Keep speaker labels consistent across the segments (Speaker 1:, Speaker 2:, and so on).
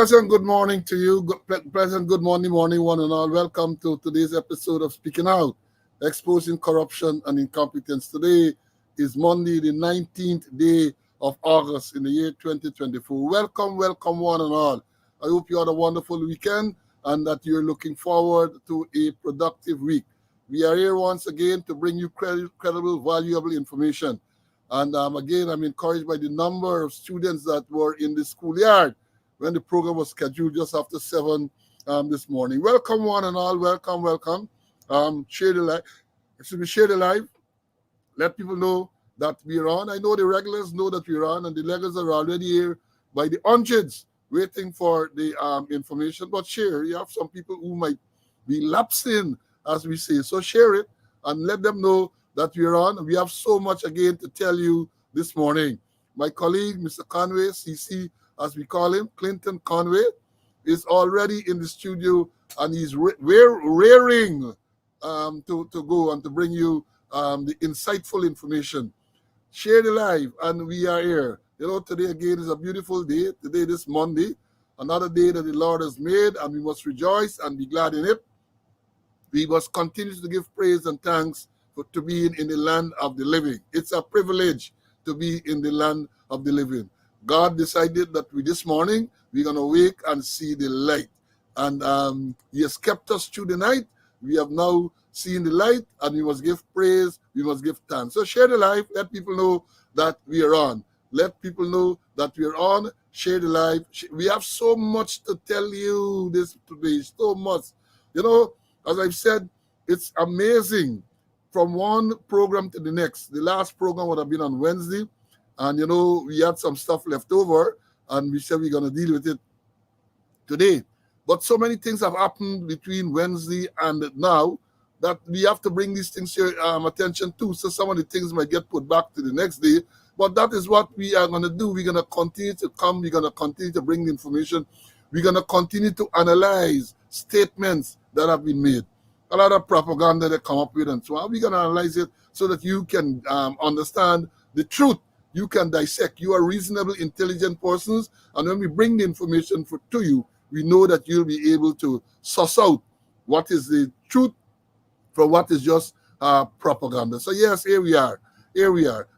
Speaker 1: pleasant good morning to you. Pleasant good morning, one and all. Welcome to today's episode of Speaking Out, exposing corruption and incompetence. Today is Monday, the 19th day of August in the year 2024. Welcome, one and all. I hope you had a wonderful weekend and that you're looking forward to a productive week. We are here once again to bring you credible, valuable information. And again, I'm encouraged by the number of students that were in the schoolyard when the program was scheduled just after 7 this morning. Welcome, one and all. Welcome. Share the live. Share the live. Let people know that we're on. I know the regulars know that we're on, and the regulars are already here by the hundreds waiting for the information. But share. You have some people who might be lapsing, as we say. So share it and let them know that we're on. We have so much again to tell you this morning. My colleague, Mr. Conway, CC, as we call him, Clinton Conway, is already in the studio and he's raring to go and to bring you the insightful information. Share the live, and we are here. You know, today again is a beautiful day. Today, this Monday, another day that the Lord has made, and we must rejoice and be glad in it. We must continue to give praise and thanks to being in the land of the living. It's a privilege to be in the land of the living. God decided that this morning, we're going to wake and see the light. And he has kept us through the night. We have now seen the light, and we must give praise, we must give thanks. So share the live, let people know that we are on. Let people know that we are on, share the live. We have so much to tell you this today, so much. You know, as I've said, it's amazing from one program to the next. The last program would have been on Wednesday, and you know, we had some stuff left over, and we said we're going to deal with it today. But so many things have happened between Wednesday and now that we have to bring these things to your attention too. So some of the things might get put back to the next day. But that is what we are going to do. We're going to continue to come. We're going to continue to bring the information. We're going to continue to analyze statements that have been made. A lot of propaganda that come up with, and so on. We're going to analyze it so that you can understand the truth. You can dissect. You are reasonable, intelligent persons. And when we bring the information to you, we know that you'll be able to suss out what is the truth from what is just propaganda. So yes, here we are.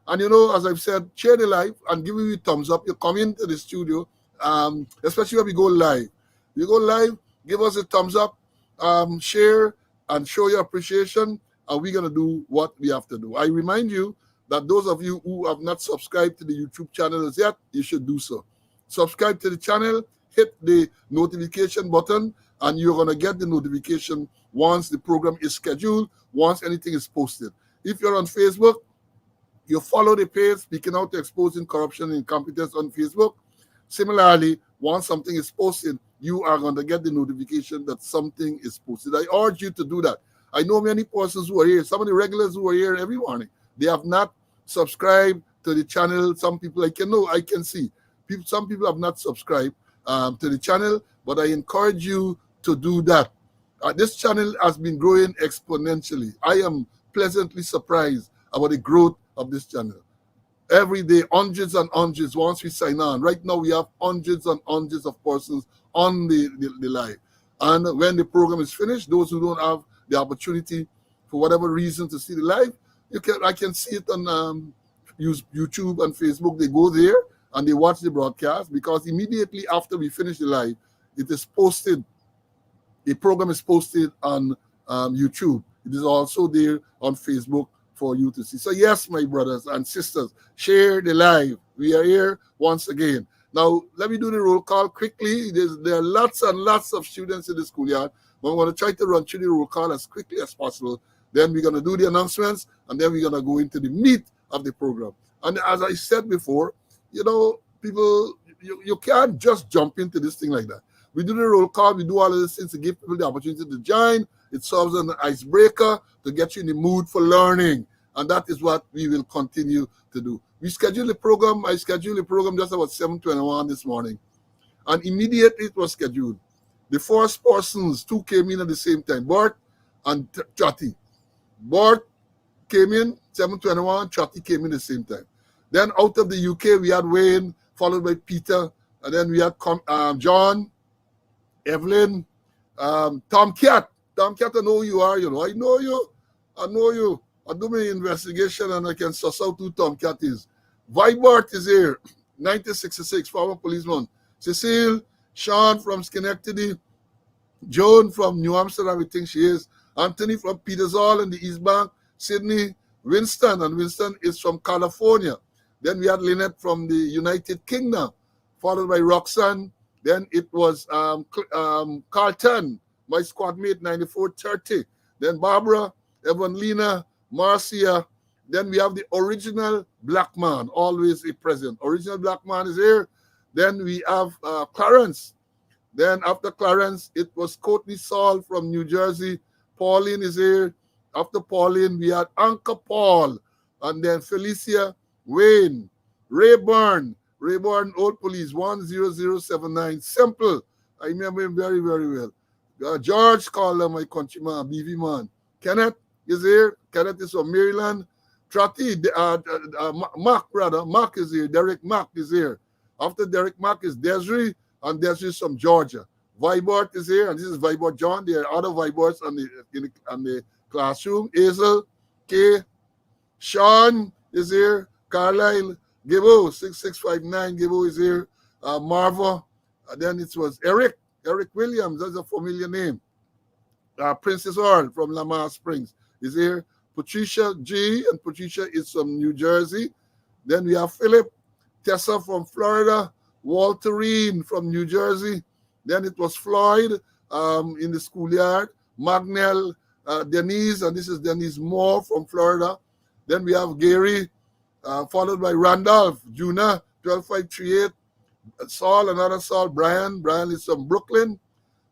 Speaker 1: And you know, as I've said, share the live and give me a thumbs up. You come into the studio, especially when we go live. You go live, give us a thumbs up, share and show your appreciation, and we're going to do what we have to do. I remind you that those of you who have not subscribed to the YouTube channel as yet, you should do so. Subscribe to the channel, hit the notification button, and you're going to get the notification once the program is scheduled, once anything is posted. If you're on Facebook, you follow the page, Speaking Out, Exposing Corruption and Incompetence on Facebook. Similarly, once something is posted, you are going to get the notification that something is posted. I urge you to do that. I know many persons who are here, some of the regulars who are here every morning, they have not subscribed to the channel. Some people I can see. Some people have not subscribed to the channel, but I encourage you to do that. This channel has been growing exponentially. I am pleasantly surprised about the growth of this channel. Every day, hundreds and hundreds, once we sign on. Right now, we have hundreds and hundreds of persons on the live. And when the program is finished, those who don't have the opportunity, for whatever reason, to see the live, I can see it on YouTube and Facebook. They go there and they watch the broadcast, because immediately after we finish the live, it is posted. The program is posted on YouTube. It is also there on Facebook for you to see. So yes, my brothers and sisters, share the live. We are here once again. Now, let me do the roll call quickly. There are lots and lots of students in the schoolyard, but I'm going to try to run through the roll call as quickly as possible. Then we're going to do the announcements, and then we're going to go into the meat of the program. And as I said before, you know, people, you can't just jump into this thing like that. We do the roll call, we do all of these things to give people the opportunity to join. It serves as an icebreaker to get you in the mood for learning. And that is what we will continue to do. I scheduled the program just about 7:21 this morning. And immediately it was scheduled. The first persons, two came in at the same time, Bart and Chatty. Bart came in 7:21, Chatty came in at the same time. Then out of the UK, we had Wayne, followed by Peter, and then we had John, Evelyn, Tom Cat. Tom Cat, I know who you are, you know. I know you. I know you. I do my investigation and I can suss out who Tom Cat is. Vibart is here, 1966, former policeman. Cecile, Sean from Schenectady, Joan from New Amsterdam, we think she is. Anthony from Petersall in the East Bank. Sydney, Winston, and Winston is from California. Then we had Lynette from the United Kingdom, followed by Roxanne. Then it was Carlton, my squad mate, 9430. Then Barbara, Evangelina, Marcia. Then we have the original black man, always a present. Original black man is here. Then we have Clarence. Then after Clarence, it was Courtney Saul from New Jersey. Pauline is here. After Pauline, we had Uncle Paul. And then Felicia, Wayne, Rayburn, Old Police, 10079. Simple. I remember him very, very well. George called him my countryman, BV man. Kenneth is here. Kenneth is from Maryland. Trotty, Mark, rather. Mark is here. Derek Mark is here. After Derek Mark is Desiree, and Desiree is from Georgia. Vibart is here, and this is Vibart John. There are other Vibarts on the classroom. Hazel, Kay, Sean is here. Carlisle, Gibbo, 6659. Gibbo is here. Marva. Then it was Eric Williams. That's a familiar name. Princess Earl from Lamar Springs is here. Patricia G, and Patricia is from New Jersey. Then we have Philip, Tessa from Florida, Walterine from New Jersey. Then it was Floyd in the schoolyard, Magnell, Denise, and this is Denise Moore from Florida. Then we have Gary, followed by Randolph, Juna, 12538. Saul, another Saul, Brian is from Brooklyn.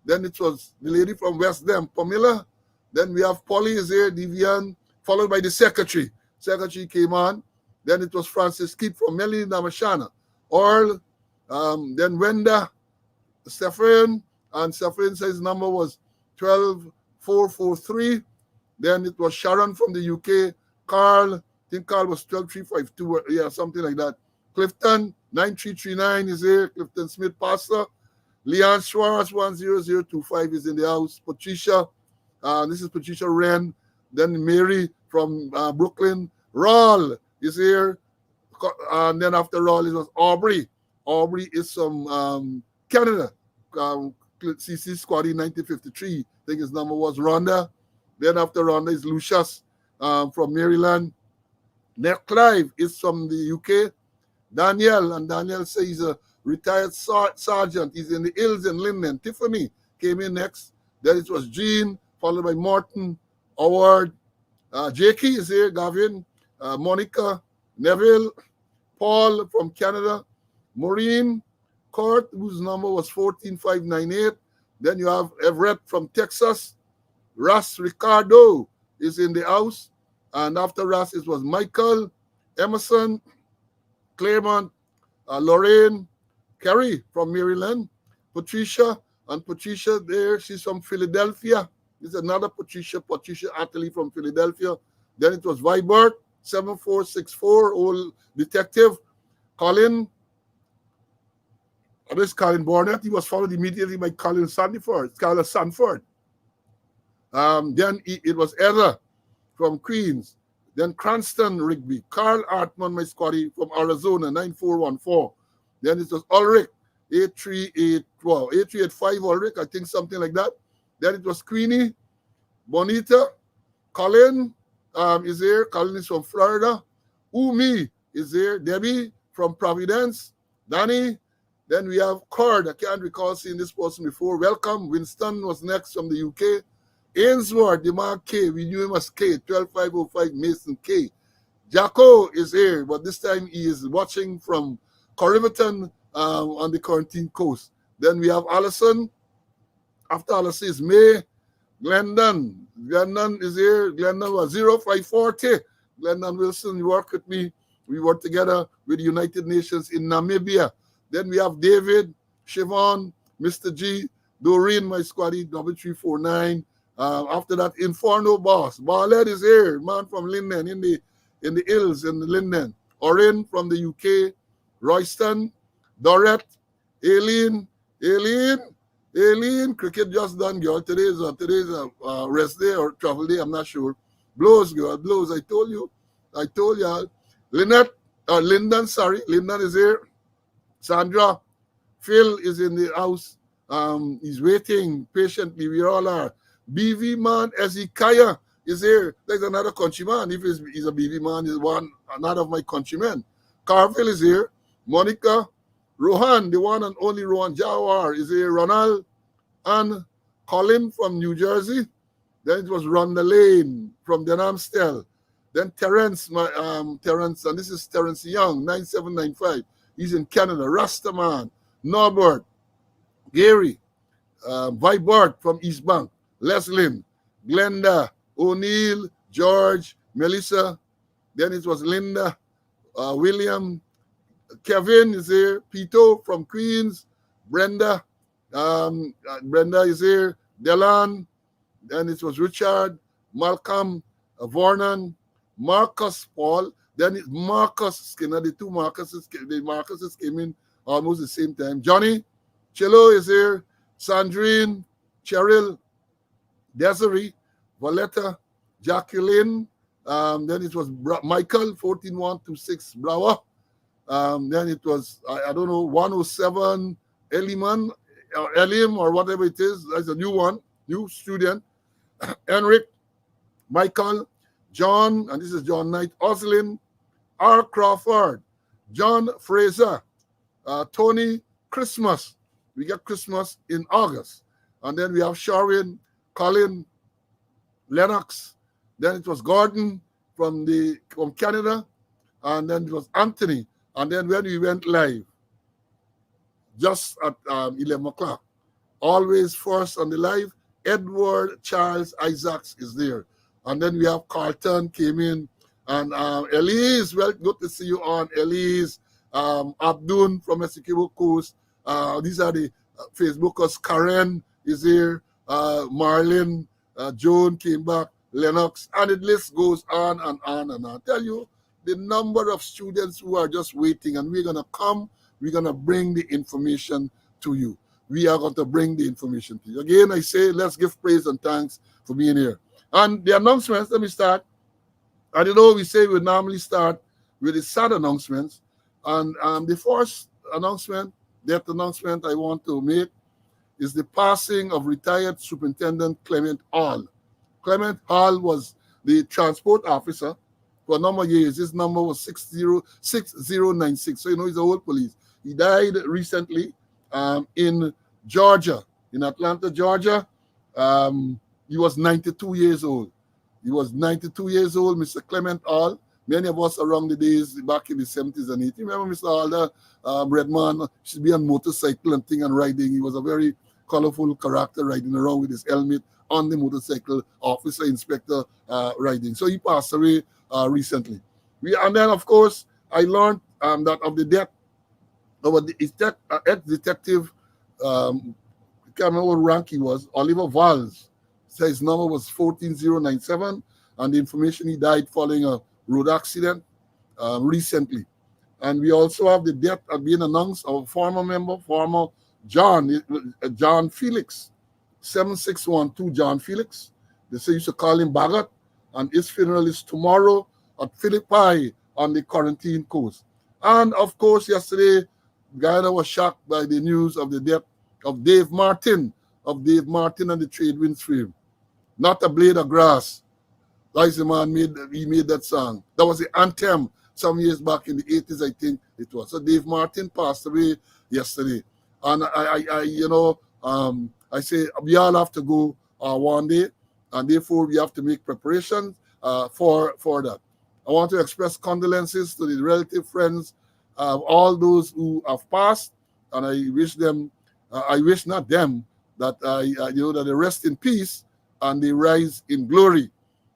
Speaker 1: Then it was the lady from West Dem, Pamela. Then we have Polly is here, Divian, followed by the secretary. Secretary came on. Then it was Francis Keep from Melanie Namashana. Earl, then Wenda, Stephen, and Stephen says number was 12443. Then it was Sharon from the UK. Carl, I think Carl was 12352, yeah, something like that. Clifton, 9339 is here. Clifton Smith, Pastor. Leon Schwartz, 10025 is in the house. Patricia, this is Patricia Wren. Then Mary from Brooklyn. Raul is here. And then after Raul, it was Aubrey. Aubrey is from Canada. CC Squaddy 1953. I think his number was Rhonda. Then after Rhonda is Lucius from Maryland. Nick Clive is from the UK. Daniel, and Daniel says he's a retired sergeant. He's in the Hills in Linden. Tiffany came in next. Then it was Jean, followed by Morton, Howard. Jakey is here, Gavin. Monica, Neville, Paul from Canada. Maureen, Court, whose number was 14598. Then you have Everett from Texas. Russ Ricardo is in the house. And after Russ, it was Michael, Emerson, Claremont, Lorraine, Kerry from Maryland, Patricia, and Patricia there, she's from Philadelphia. This is another Patricia Atlee from Philadelphia. Then it was Vibert, 7464, old detective. Colin, this is Colin Barnett. He was followed immediately by Colin Sanford. Then it was Heather from Queens. Then Cranston Rigby, Carl Artman, my squaddy from Arizona, 9414. Then it was Ulrich, 8385 Ulrich, I think something like that. Then it was Queenie, Bonita, Colin is here. Colin is from Florida. Umi is here. Debbie from Providence. Danny. Then we have Cord. I can't recall seeing this person before. Welcome. Winston was next from the UK. Ainsworth, Demar K. We knew him as K. 12505 Mason K. Jacko is here, but this time he is watching from Corriverton on the quarantine coast. Then we have Allison. After Allison is May. Glendon. Glendon is here. Glendon was 0540. Glendon Wilson, you work with me. We work together with the United Nations in Namibia. Then we have David, Siobhan, Mr. G, Doreen, my squaddy, 3349. After that, Inferno Boss. Barlett is here, man from Linden, in the hills in Linden. Orin from the UK. Royston, Dorette, Aileen, Aileen, cricket just done, girl. Today's a rest day or travel day. I'm not sure. Blows, girl, blows. I told you. I told y'all. Lynette, Lyndon, sorry. Lyndon is here. Sandra, Phil is in the house. He's waiting patiently. We all are. BV man, Ezekiah is here. There's another countryman. If he's a BV man, he's another of my countrymen. Carville is here. Monica, Rohan, the one and only Rohan Jawar is here. Ronald and Colin from New Jersey. Then it was Rhonda Lane from Denhamstel. Then Terence, Terence, and this is Terence Young, 9795. He's in Canada. Rastaman, Norbert, Gary, Vibert from East Bank, Leslin, Glenda, O'Neill, George, Melissa. Then it was Linda, William, Kevin is here, Pito from Queens, Brenda, Brenda is here, Delan, then it was Richard, Malcolm, Vernon, Marcus Paul, then it's Marcus Skinner, the Marcuses came in almost the same time. Johnny, Cello is here, Sandrine, Cheryl, Desiree, Valletta, Jacqueline, then it was Michael, 14126 Brower. Then it was, I don't know, 107 Eliman, or Elim, or whatever it is. That's a new one, new student. Henrik, Michael, John, and this is John Knight, Oslin, R. Crawford, John Fraser, Tony, Christmas. We get Christmas in August. And then we have Sharon, Colin, Lennox. Then it was Gordon from Canada. And then it was Anthony. And then when we went live, just at 11 o'clock, always first on the live, Edward Charles Isaacs is there. And then we have Carlton came in. And Elise, well, good to see you on. Elise, Abdun from Essequibo Coast. These are the Facebookers. Karen is here. Marlin, Joan came back. Lennox. And the list goes on and on and on. I tell you, the number of students who are just waiting, and we're going to come, we're going to bring the information to you. We are going to bring the information to you. Again, I say, let's give praise and thanks for being here. And the announcements, let me start. I don't know, we say we normally start with the sad announcements. And the first announcement, that announcement I want to make is the passing of retired Superintendent Clement Hall. Clement Hall was the transport officer for a number of years. His number was 6096. So, he's the old police. He died recently in Georgia, in Atlanta, Georgia. He was 92 years old. He was 92 years old, Mr. Clement Hall. Many of us around the days back in the 70s and 80s. Remember Mr. Hall, red man, used to be on motorcycle and thing and riding. He was a very colorful character riding around with his helmet on the motorcycle, officer, inspector riding. So he passed away recently. And then, of course, I learned that of the death of the ex-detective, I can't remember what rank he was, Oliver Valls. So his number was 14097, and the information he died following a road accident recently. And we also have the death being announced of a former member, former John Felix, 7612 John Felix. They say you should call him Bagot, and his funeral is tomorrow at Philippi on the quarantine coast. And of course, yesterday, Guyana was shocked by the news of the death of Dave Martin and the Trade Winds Frame. Not a blade of grass. Like the man made that song. That was the anthem some years back in the 80s, I think it was. So Dave Martin passed away yesterday. And I say we all have to go one day, and therefore we have to make preparations for that. I want to express condolences to the relative friends of all those who have passed, and I wish them, I wish not them, that that they rest in peace and they rise in glory.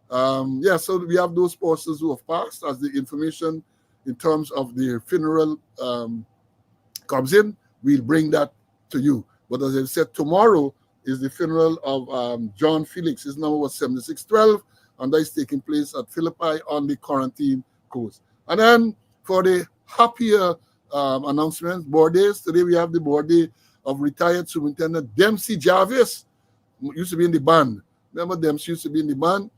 Speaker 1: So we have those persons who have passed as the information in terms of their funeral comes in. We'll bring that to you. But as I said, tomorrow is the funeral of John Felix. His number was 7612, and that is taking place at Philippi on the quarantine coast. And then for the happier announcements, birthdays, today we have the birthday of retired Superintendent Dempsey Jarvis, who used to be in the band. Remember, Dempsey used to be in the band.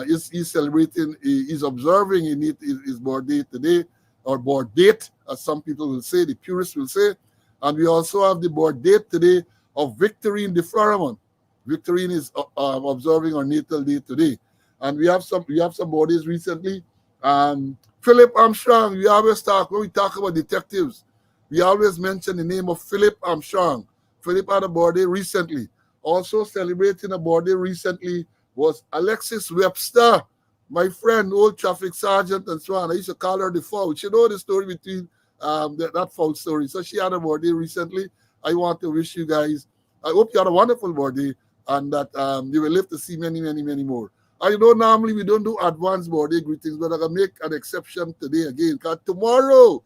Speaker 1: He's celebrating, he's observing his birthday today, or birth date, as some people will say, the purists will say. And we also have the birth date today of Victorine de Florimond. Victorine is observing her natal day today. And we have some birthdays recently. Philip Armstrong, we always talk, when we talk about detectives, we always mention the name of Philip Armstrong. Philip had a birthday recently. Also celebrating a birthday recently was Alexis Webster, my friend, old traffic sergeant and so on. I used to call her the Fouch. You know the story between that Fouch story. So she had a birthday recently. I want to wish you guys, I hope you had a wonderful birthday and that you will live to see many, many, many more. I know normally we don't do advanced birthday greetings, but I can make an exception today again. Because tomorrow,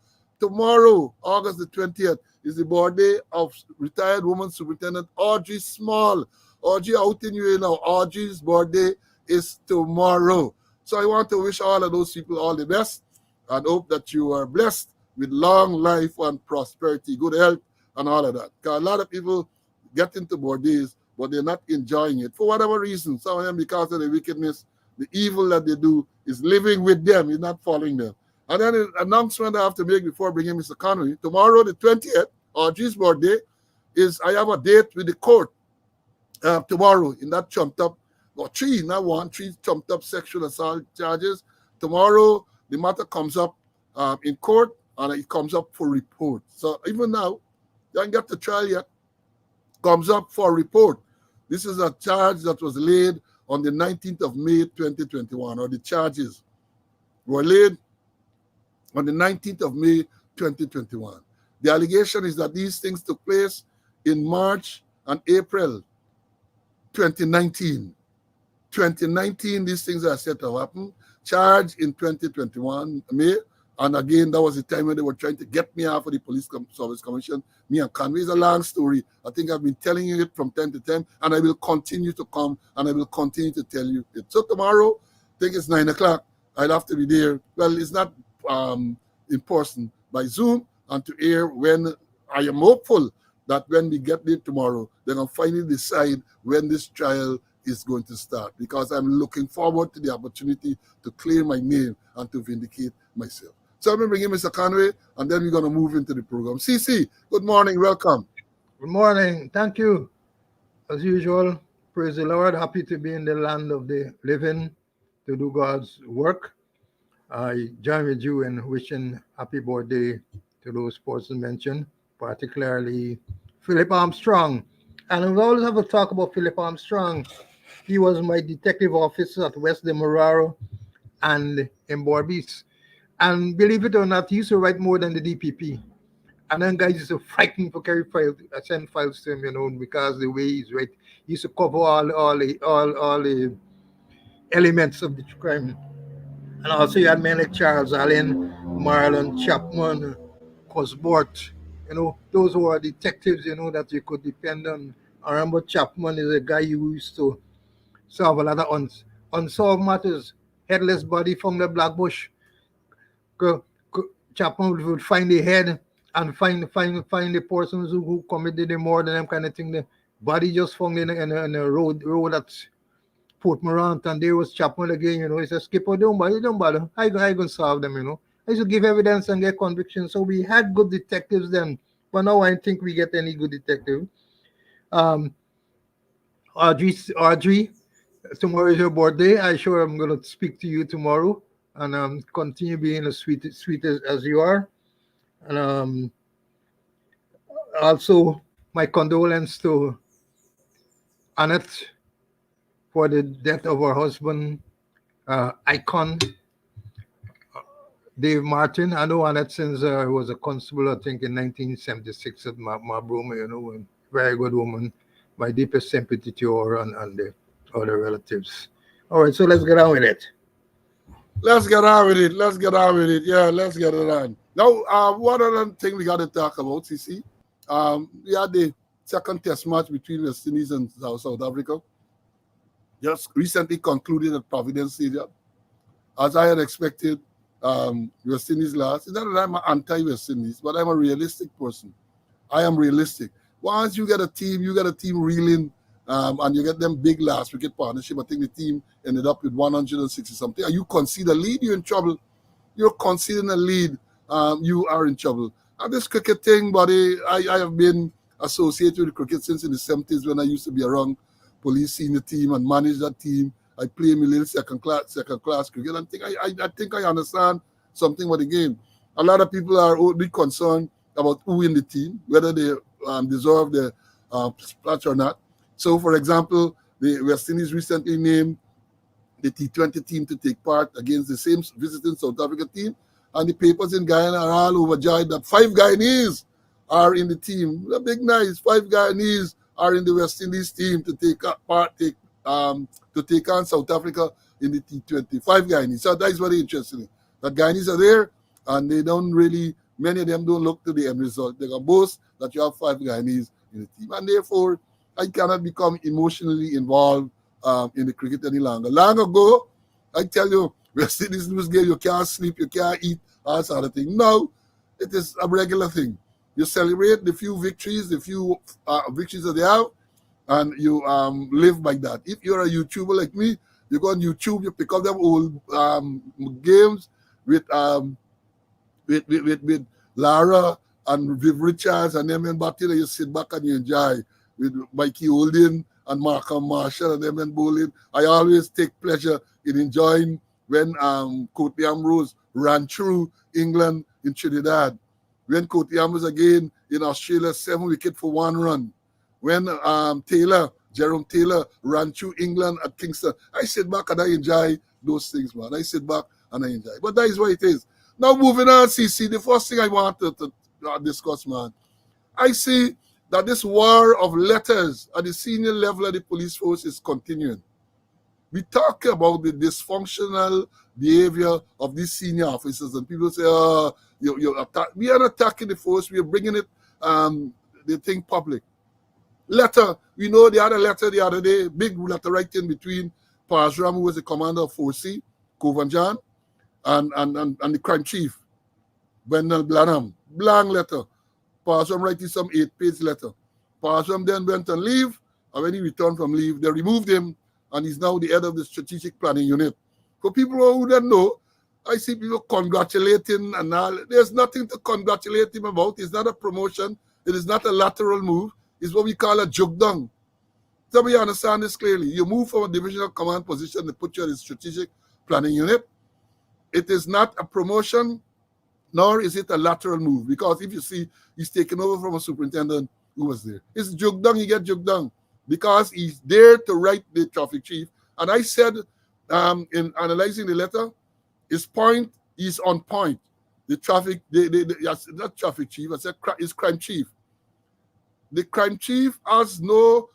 Speaker 1: August the 20th, is the birthday of retired woman Superintendent Audrey Small. Audrey, outing you now. Audrey's birthday is tomorrow. So I want to wish all of those people all the best and hope that you are blessed with long life and prosperity, good health, and all of that. Because a lot of people get into birthdays, but they're not enjoying it for whatever reason. Some of them, because of the wickedness, the evil that they do is living with them, is not following them. And then an announcement I have to make before bringing Mr. Conway. Tomorrow, the 20th, Audrey's birthday, is I have a date with the court tomorrow in that trumped up, or three trumped up sexual assault charges. Tomorrow, the matter comes up in court and it comes up for report. So even now, they haven't got the trial yet, comes up for report. This is a charge that was laid on the 19th of May, 2021, or the charges were laid on the 19th of May, 2021. The allegation is that these things took place in March and April 2019. 2019, these things are set to happen. Charged in 2021, May. And again, that was the time when they were trying to get me off of the Police Service Commission, me and Conway. It's a long story. I think I've been telling you it from time to time, and I will continue to come, and I will continue to tell you it. So tomorrow, I think it's 9 o'clock. I'll have to be there. Well, it's not in person, by Zoom, and to air when I am hopeful that when we get there tomorrow, they're going to finally decide when this trial is going to start, because I'm looking forward to the opportunity to clear my name and to vindicate myself. So I'm going to bring in Mr. Conway, and then we're going to move into the program. CC, good morning. Welcome.
Speaker 2: Good morning. Thank you. As usual, praise the Lord. Happy to be in the land of the living to do God's work. I join with you in wishing happy birthday to those persons mentioned, particularly Philip Armstrong. And we always have a talk about Philip Armstrong. He was my detective officer at West de Moraro and in Borbis. And believe it or not, he used to write more than the DPP. And then guys used to fight me for carry files, send files to him, because the way he's right, he used to cover all the elements of the crime. And also you had men like Charles Allen, Marlon Chapman, Cosbort, those were detectives, that you could depend on. I remember Chapman is a guy who used to solve a lot of unsolved matters. Headless body from the Black Bush. Chapman would find the head and find the persons who committed the murder and them kind of thing. The body just found in a road at Port Morant, and there was Chapman again. He said, "Skipper, don't bother. I gonna solve them. I used to give evidence and get conviction. So we had good detectives then, but now I think we get any good detective. Audrey, tomorrow is your birthday. I'm sure I'm gonna speak to you tomorrow, and continue being as sweet as you are. And also my condolence to Annette for the death of her husband, icon Dave Martin. I know Annette since he was a constable, I think, in 1976 at Mabroma, a very good woman. My deepest sympathy to her and the other relatives. All right, so let's get on with it.
Speaker 1: Let's get on with it. Yeah, let's get it on. Now, one other thing we got to talk about, CC. We had the second test match between West Indies and South Africa. Just recently concluded at Providence Stadium. As I had expected, West Indies lost. It's not that I'm anti-West Indies, but I'm a realistic person. I am realistic. Once you get a team reeling, and you get them big last wicket partnership. I think the team ended up with 160 something. And you concede a lead, you're in trouble. You're conceding a lead, you are in trouble. And this cricket thing, buddy, I have been associated with cricket since in the 70s when I used to be around police senior team and manage that team. I play my little second class cricket. And I think I understand something about the game. A lot of people are only concerned about who in the team, whether they deserve the spot or not. So, for example, the West Indies recently named the T20 team to take part against the same visiting South Africa team. And the papers in Guyana are all overjoyed that 5 Guyanese are in the team. A big nice. 5 Guyanese are in the West Indies team to take on South Africa in the T20. 5 Guyanese. So that is very interesting. That Guyanese are there, and they don't really, many of them don't look to the end result. They can boast that you have 5 Guyanese in the team. And therefore, I cannot become emotionally involved in the cricket any longer. Long ago, I tell you, West Indies lose game, you can't sleep, you can't eat, all sort of thing. Now, it is a regular thing. You celebrate the few victories that they have, and you live by that. If you're a YouTuber like me, you go on YouTube, you pick up them old games with Lara and Viv Richards and them and Batilla, you sit back and you enjoy with Mikey Holding and Malcolm Marshall and them and bowling. I always take pleasure in enjoying when Courtney Ambrose ran through England in Trinidad. When Courtney Ambrose again in Australia, 7 wickets for 1 run. When Jerome Taylor ran through England at Kingston. I sit back and I enjoy those things, man. I sit back and I enjoy. But that is what it is. Now moving on, CC, the first thing I want to discuss, man. I see that this war of letters at the senior level of the police force is continuing. We talk about the dysfunctional behavior of these senior officers, and people say, we are not attacking the force, we are bringing it, the thing public. Letter, we know they had a letter the other day, big letter writing between Pajram, who was the commander of 4C, Kovanjan, and the crime chief, Brendan Blanham. Blank letter. Pajram writing some 8-page letter. Pajram then went on leave, and when he returned from leave, they removed him, and he's now the head of the strategic planning unit. For people who don't know, I see people congratulating and all. There's nothing to congratulate him about. It's not a promotion. It is not a lateral move. It's what we call a joke down. So we understand this clearly. You move from a divisional command position to put you in the strategic planning unit. It is not a promotion, nor is it a lateral move. Because if you see, he's taken over from a superintendent who was there. It's joke down, you get joke down. Because he's there to write the traffic chief. And I said, in analyzing the letter, his point is on point. The traffic, not traffic chief, I said his crime chief. The crime chief has no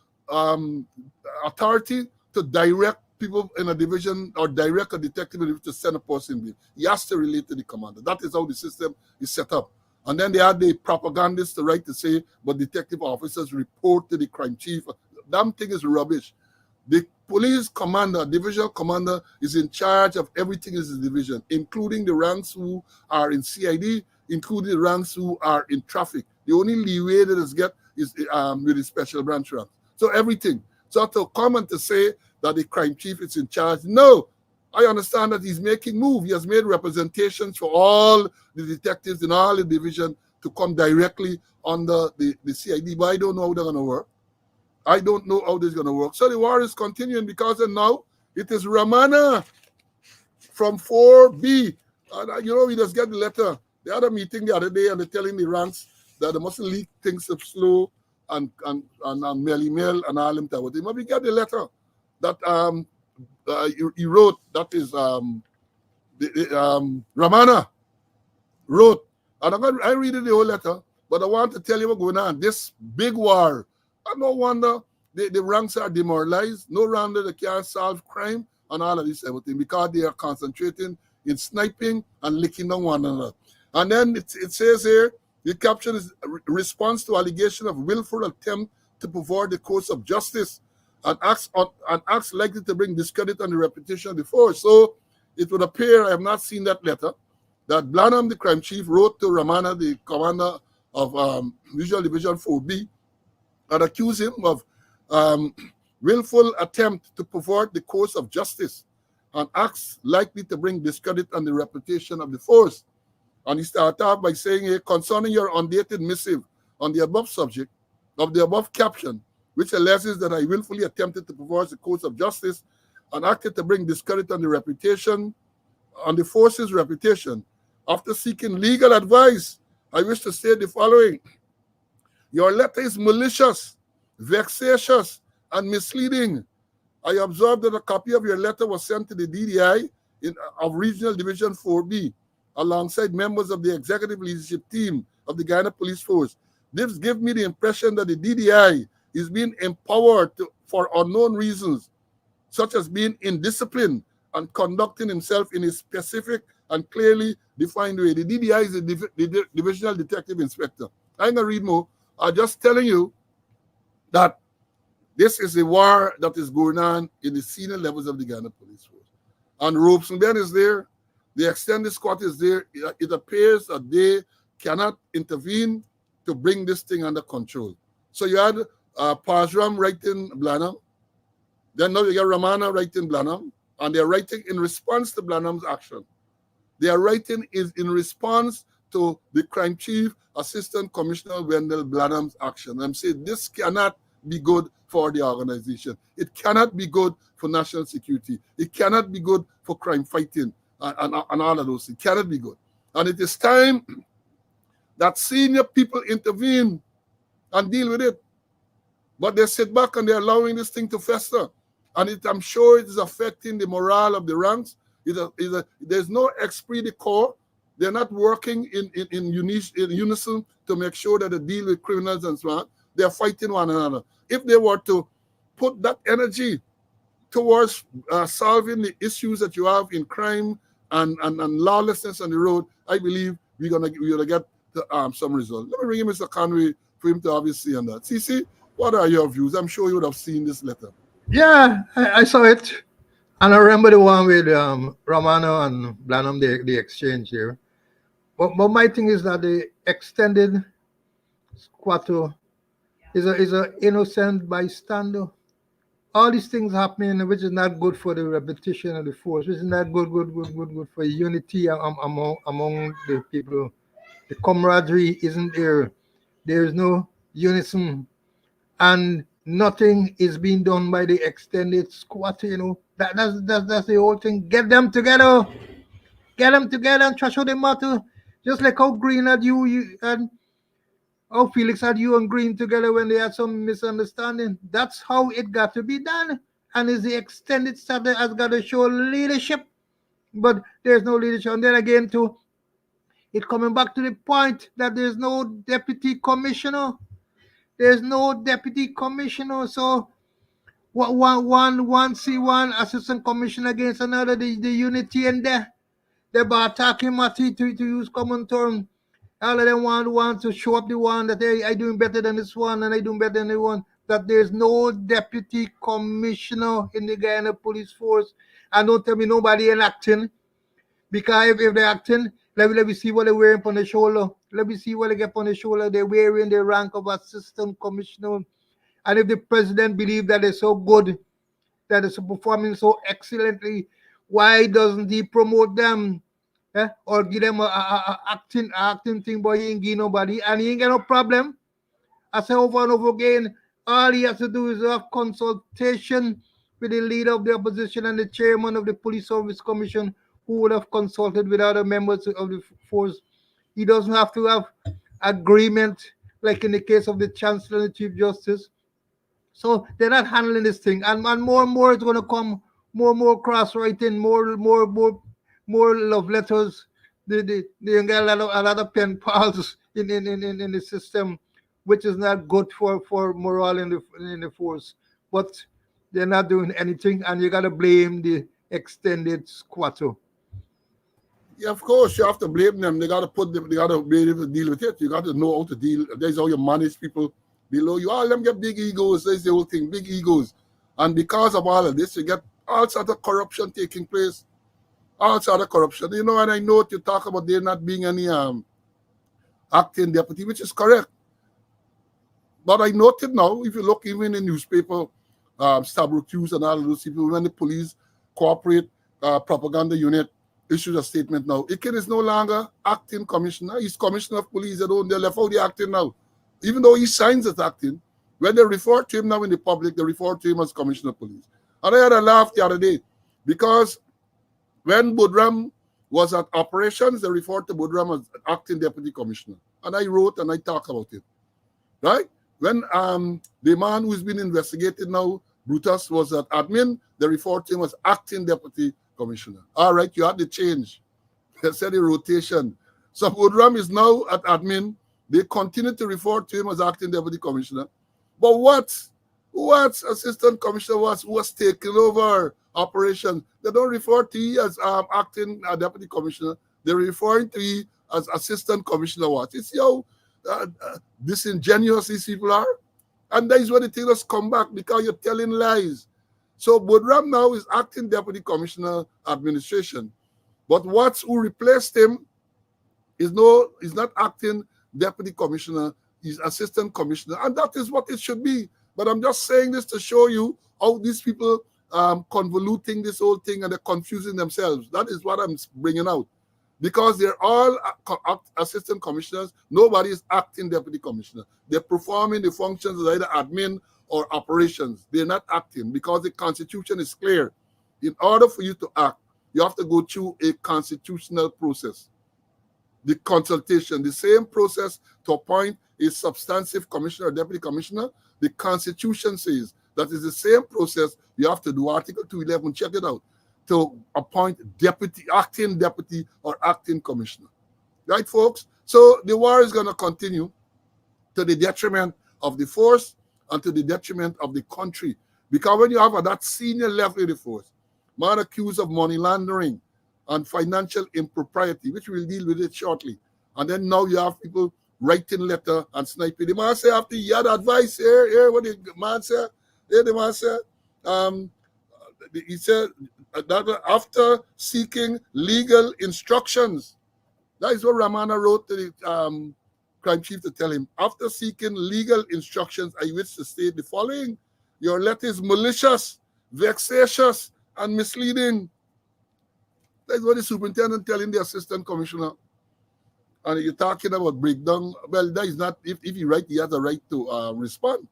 Speaker 1: authority to direct people in a division or direct a detective to send a person there. He has to relate to the commander. That is how the system is set up. And then they had the propagandists the right to say, but detective officers report to the crime chief. Damn thing is rubbish. The police commander, divisional commander, is in charge of everything in his division, including the ranks who are in CID, including the ranks who are in traffic. The only leeway that is get is with the special branch rank. So everything. So to come and to say that the crime chief is in charge, no. I understand that he's making move. He has made representations for all the detectives in all the division to come directly under the CID, but I don't know how they're going to work. I don't know how this is going to work. So the war is continuing because now it is Ramana from 4B. And, we just get the letter. They had a meeting the other day and they're telling the ranks that they mustn't leak things up slow and mail and all them type of thing. But we get the letter that he wrote, that is Ramana wrote. And I read the whole letter, but I want to tell you what's going on. This big war. And no wonder the ranks are demoralized. No wonder they can't solve crime and all of this everything because they are concentrating in sniping and licking down one another. And then it says here, the caption is response to allegation of willful attempt to pervert the course of justice and acts likely to bring discredit on the reputation of the force. So it would appear, I have not seen that letter, that Blanham, the crime chief, wrote to Ramana, the commander of Visual Division 4B, and accuse him of um, willful attempt to pervert the course of justice and acts likely to bring discredit on the reputation of the force. And he started off by saying, "Hey, concerning your undated missive on the above subject of the above caption, which alleges that I willfully attempted to pervert the course of justice and acted to bring discredit on the reputation, on the force's reputation. After seeking legal advice, I wish to say the following. Your letter is malicious, vexatious, and misleading. I observed that a copy of your letter was sent to the DDI of Regional Division 4B alongside members of the executive leadership team of the Guyana Police Force. This gives me the impression that the DDI is being empowered for unknown reasons, such as being indisciplined and conducting himself in a specific and clearly defined way. The DDI is the Divisional Detective Inspector. I ain't going to read more. I'm just telling you that this is a war that is going on in the senior levels of the Ghana Police Force. And Robeson is there. The extended squad is there. It appears that they cannot intervene to bring this thing under control. So you had Pajram writing Blanham. Then now you get Ramana writing Blanham. And they're writing in response to Blanham's action. Their writing is in response to the Crime Chief Assistant Commissioner Wendell Blanham's action. I'm saying this cannot be good for the organization. It cannot be good for national security. It cannot be good for crime fighting and all of those. It cannot be good. And it is time that senior people intervene and deal with it. But they sit back and they're allowing this thing to fester. And I'm sure it is affecting the morale of the ranks. There's no esprit de corps. They're not working in unison to make sure that they deal with criminals and so on. They're fighting one another. If they were to put that energy towards solving the issues that you have in crime and lawlessness on the road, I believe we're gonna get some results. Let me bring in Mr. Conway for him to obviously on that. CC, what are your views? I'm sure you would have seen this letter.
Speaker 2: Yeah, I saw it. And I remember the one with Romano and Blanham, the exchange here. But my thing is that the extended squatter is a innocent bystander. All these things happening, which is not good for the reputation of the force, which is not good for unity among the people. The camaraderie isn't there. There is no unison, and nothing is being done by the extended squatter. That's the whole thing. Get them together and trash out the matter. Just like how Green had you and how Felix had you and Green together when they had some misunderstanding. That's how it got to be done. And it's the extended staff that has got to show leadership. But there's no leadership. And then again, too, it coming back to the point that there's no deputy commissioner. There's no deputy commissioner. So one see one assistant commissioner against another, the unity in there. They're attacking Matty to use common term. All of them want to show up the one that hey, I doing better than this one and I doing better than the one. That there's no deputy commissioner in the Guyana Police Force. And don't tell me nobody ain't acting. Because if they're acting, let me see what they're wearing on the shoulder. Let me see what they get on the shoulder. They're wearing the rank of assistant commissioner. And if the president believes that they're so good, that is performing so excellently, why doesn't he promote them? Or give them a acting thing, but he ain't give nobody, and he ain't got no problem. I say over and over again, all he has to do is have consultation with the leader of the opposition and the chairman of the Police Service Commission, who would have consulted with other members of the force. He doesn't have to have agreement, like in the case of the Chancellor and the Chief Justice. So they're not handling this thing, and more it's going to come, more cross writing, more love letters. They get a lot of pen pals in the system, which is not good for morale in the force. But they're not doing anything, and you got to blame the extended squatter.
Speaker 1: Yeah, of course, you have to blame them. They got to be able to deal with it. You got to know how to deal. There's how you manage people below you. All of them get big egos. That's the whole thing, big egos. And because of all of this, you get all sorts of corruption taking place. All sorts of corruption. And I know you talk about there not being any acting deputy, which is correct. But I noted now, if you look even in newspaper, Stabrook Hughes and all of those people, when the police corporate propaganda unit issued a statement now, Ikin is no longer acting commissioner. He's commissioner of police. They left out the acting now. Even though he signs as acting, when they refer to him now in the public, they refer to him as commissioner of police. And I had a laugh the other day because when Budram was at operations, they referred to Budram as acting deputy commissioner. And I wrote and I talked about it. Right? When the man who's been investigated now, Brutus, was at admin, they referred to him as acting deputy commissioner. All right, you had the change. They said the rotation. So Budram is now at admin. They continue to refer to him as acting deputy commissioner. But what assistant commissioner who was taking over operations? They don't refer to you as acting deputy commissioner. They're referring to you as assistant commissioner. What? You see how disingenuous these people are? And that is when the thing has come back because you're telling lies. So Budram now is acting deputy commissioner administration. But who replaced him is not acting deputy commissioner, he's assistant commissioner. And that is what it should be. But I'm just saying this to show you how these people convoluting this whole thing and they're confusing themselves. That is what I'm bringing out. Because they're all assistant commissioners, nobody is acting deputy commissioner. They're performing the functions of either admin or operations. They're not acting because the constitution is clear. In order for you to act, you have to go through a constitutional process. The consultation, the same process to appoint a substantive commissioner or deputy commissioner, the constitution says that is the same process you have to do. Article 211, check it out, to appoint acting deputy or acting commissioner. Right, folks? So the war is going to continue to the detriment of the force and to the detriment of the country. Because when you have at that senior level of the force, man accused of money laundering and financial impropriety, which we'll deal with it shortly. And then now you have people writing letter and sniping. The man say after he had advice here, what the man said, the man said, he said that after seeking legal instructions, that is what Ramana wrote to the crime chief to tell him. After seeking legal instructions, I wish to state the following. Your letter is malicious, vexatious, and misleading. That's what the superintendent telling the assistant commissioner. And you're talking about breakdown. Well, that is not, if he right, he has a right to respond.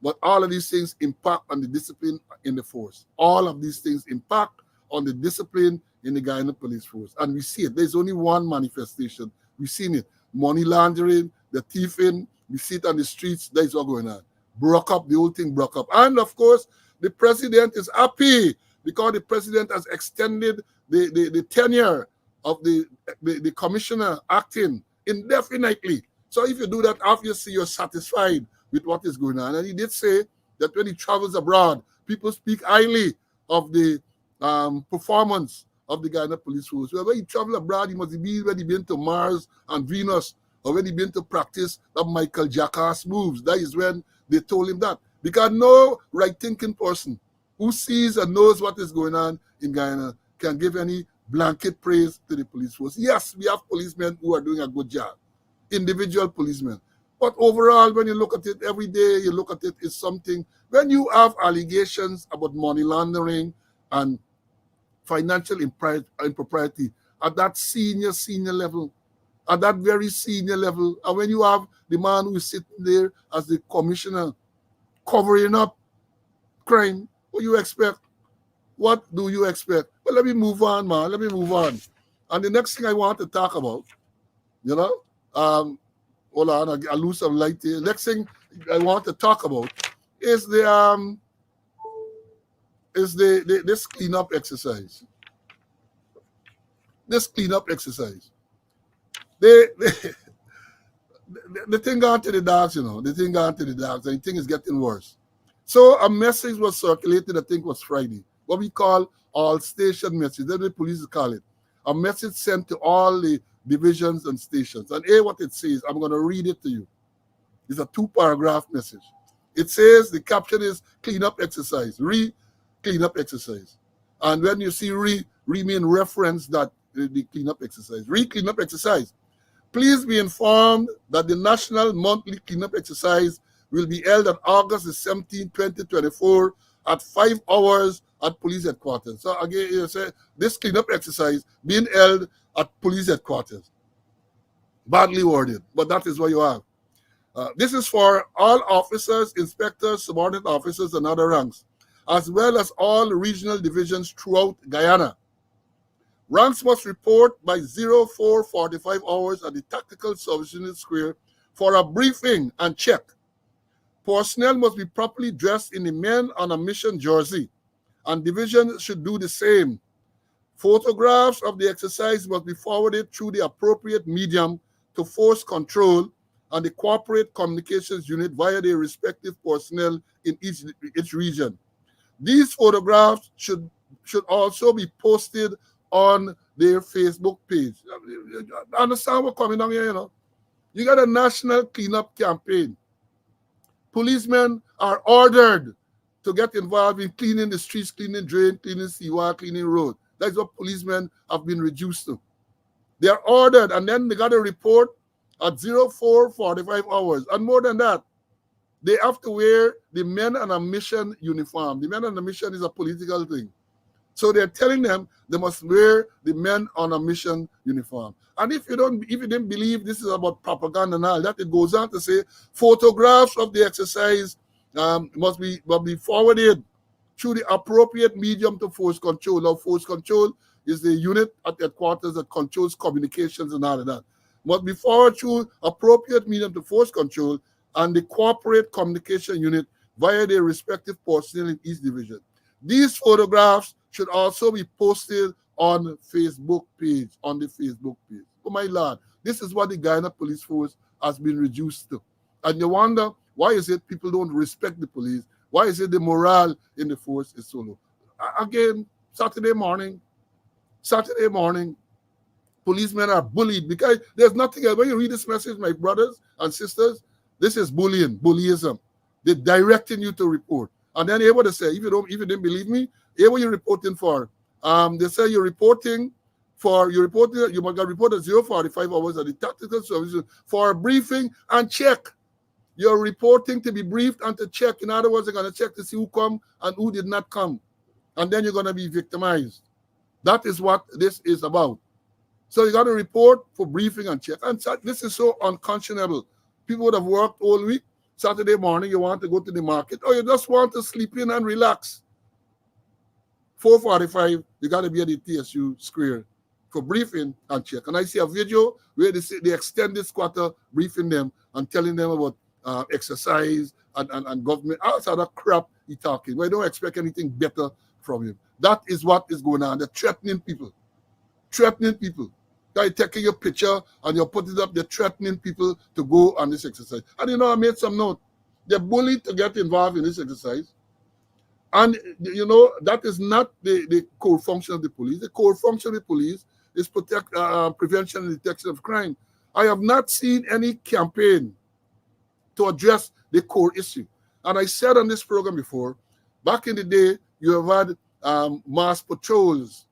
Speaker 1: But all of these things impact on the discipline in the force. All of these things impact on the discipline in the Guyana police force. And we see it. There's only one manifestation. We've seen it. Money laundering, the thieving. We see it on the streets. That is what going on. Broke up, the whole thing broke up. And of course, the president is happy because the president has extended the tenure of the commissioner acting indefinitely. So if you do that, obviously you're satisfied with what is going on. And he did say that when he travels abroad, people speak highly of the performance of the Guyana police force. Well, when he travel abroad, he must be when he been to Mars and Venus, or when he been to practice the Michael Jackass moves. That is when they told him that. Because no right-thinking person who sees and knows what is going on in Guyana can give any blanket praise to the police force. Yes, we have policemen who are doing a good job, individual policemen. But overall, when you look at it every day, you look at it, it's something. When you have allegations about money laundering and financial impropriety at that senior level, at that very senior level, and when you have the man who is sitting there as the commissioner covering up crime, what do you expect? What do you expect? Well, let me move on, man. Let me move on. And the next thing I want to talk about, hold on, I'll lose some light here. Next thing I want to talk about is this cleanup exercise. This cleanup exercise. The thing gone to the dogs, the thing gone to the dogs, and the thing is getting worse. So a message was circulated, I think was Friday, what we call all station message. That's what the police call it. A message sent to all the divisions and stations. And here what it says, I'm going to read it to you. It's a 2-paragraph message. It says, the caption is cleanup exercise, cleanup exercise. And when you see mean reference that the cleanup exercise, cleanup exercise. Please be informed that the National Monthly Cleanup Exercise will be held on August the 17th, 2024 at 5 hours at police headquarters. So again, you say this cleanup exercise being held at police headquarters. Badly worded, but that is what you have. This is for all officers, inspectors, subordinate officers, and other ranks, as well as all regional divisions throughout Guyana. Ranks must report by 04:45 hours at the Tactical Service Unit Square for a briefing and check. Personnel must be properly dressed in the men on a mission jersey, and divisions should do the same. Photographs of the exercise must be forwarded through the appropriate medium to force control and the corporate communications unit via their respective personnel in each region. These photographs should also be posted on their Facebook page. Understand what's coming on here, you know? You got a national cleanup campaign. Policemen are ordered to get involved in cleaning the streets, cleaning drain, cleaning seawall, cleaning road. That's what policemen have been reduced to. They are ordered, and then they got to report at 04:45 hours. And more than that, they have to wear the men on a mission uniform. The men on a mission is a political thing. So they're telling them they must wear the men on a mission uniform. And if you didn't believe this is about propaganda and all that, it goes on to say photographs of the exercise must be forwarded through the appropriate medium to force control. Now, force control is the unit at headquarters that controls communications and all of that. Must be forwarded through appropriate medium to force control and the corporate communication unit via their respective personnel in each division. These photographs should also be posted on the Facebook page, Oh my Lord, this is what the Guyana Police Force has been reduced to. And you wonder, why is it people don't respect the police? Why is it the morale in the force is so low? Again, Saturday morning, policemen are bullied because there's nothing else. When you read this message, my brothers and sisters, this is bullyism. They're directing you to report. And then able to say, if you didn't believe me, here what you're reporting for. They say you must report at 0:45 hours at the Tactical Service for a briefing and check. You're reporting to be briefed and to check. In other words, they're going to check to see who come and who did not come. And then you're going to be victimized. That is what this is about. So you got to report for briefing and check. And this is so unconscionable. People would have worked all week. Saturday morning, you want to go to the market, or you just want to sleep in and relax. 4:45, you got to be at the TSU Square for briefing and check. And I see a video where they extend this quarter briefing them and telling them about exercise and government. Outside that crap he's talking. We don't expect anything better from him. That is what is going on. They're threatening people. They're taking your picture and you're putting it up. They're threatening people to go on this exercise. And you know, I made some note. They're bullied to get involved in this exercise. And, you know, that is not the core function of the police. The core function of the police is prevention and detection of crime. I have not seen any campaign to address the core issue. And I said on this program before, back in the day, you have had mass patrols,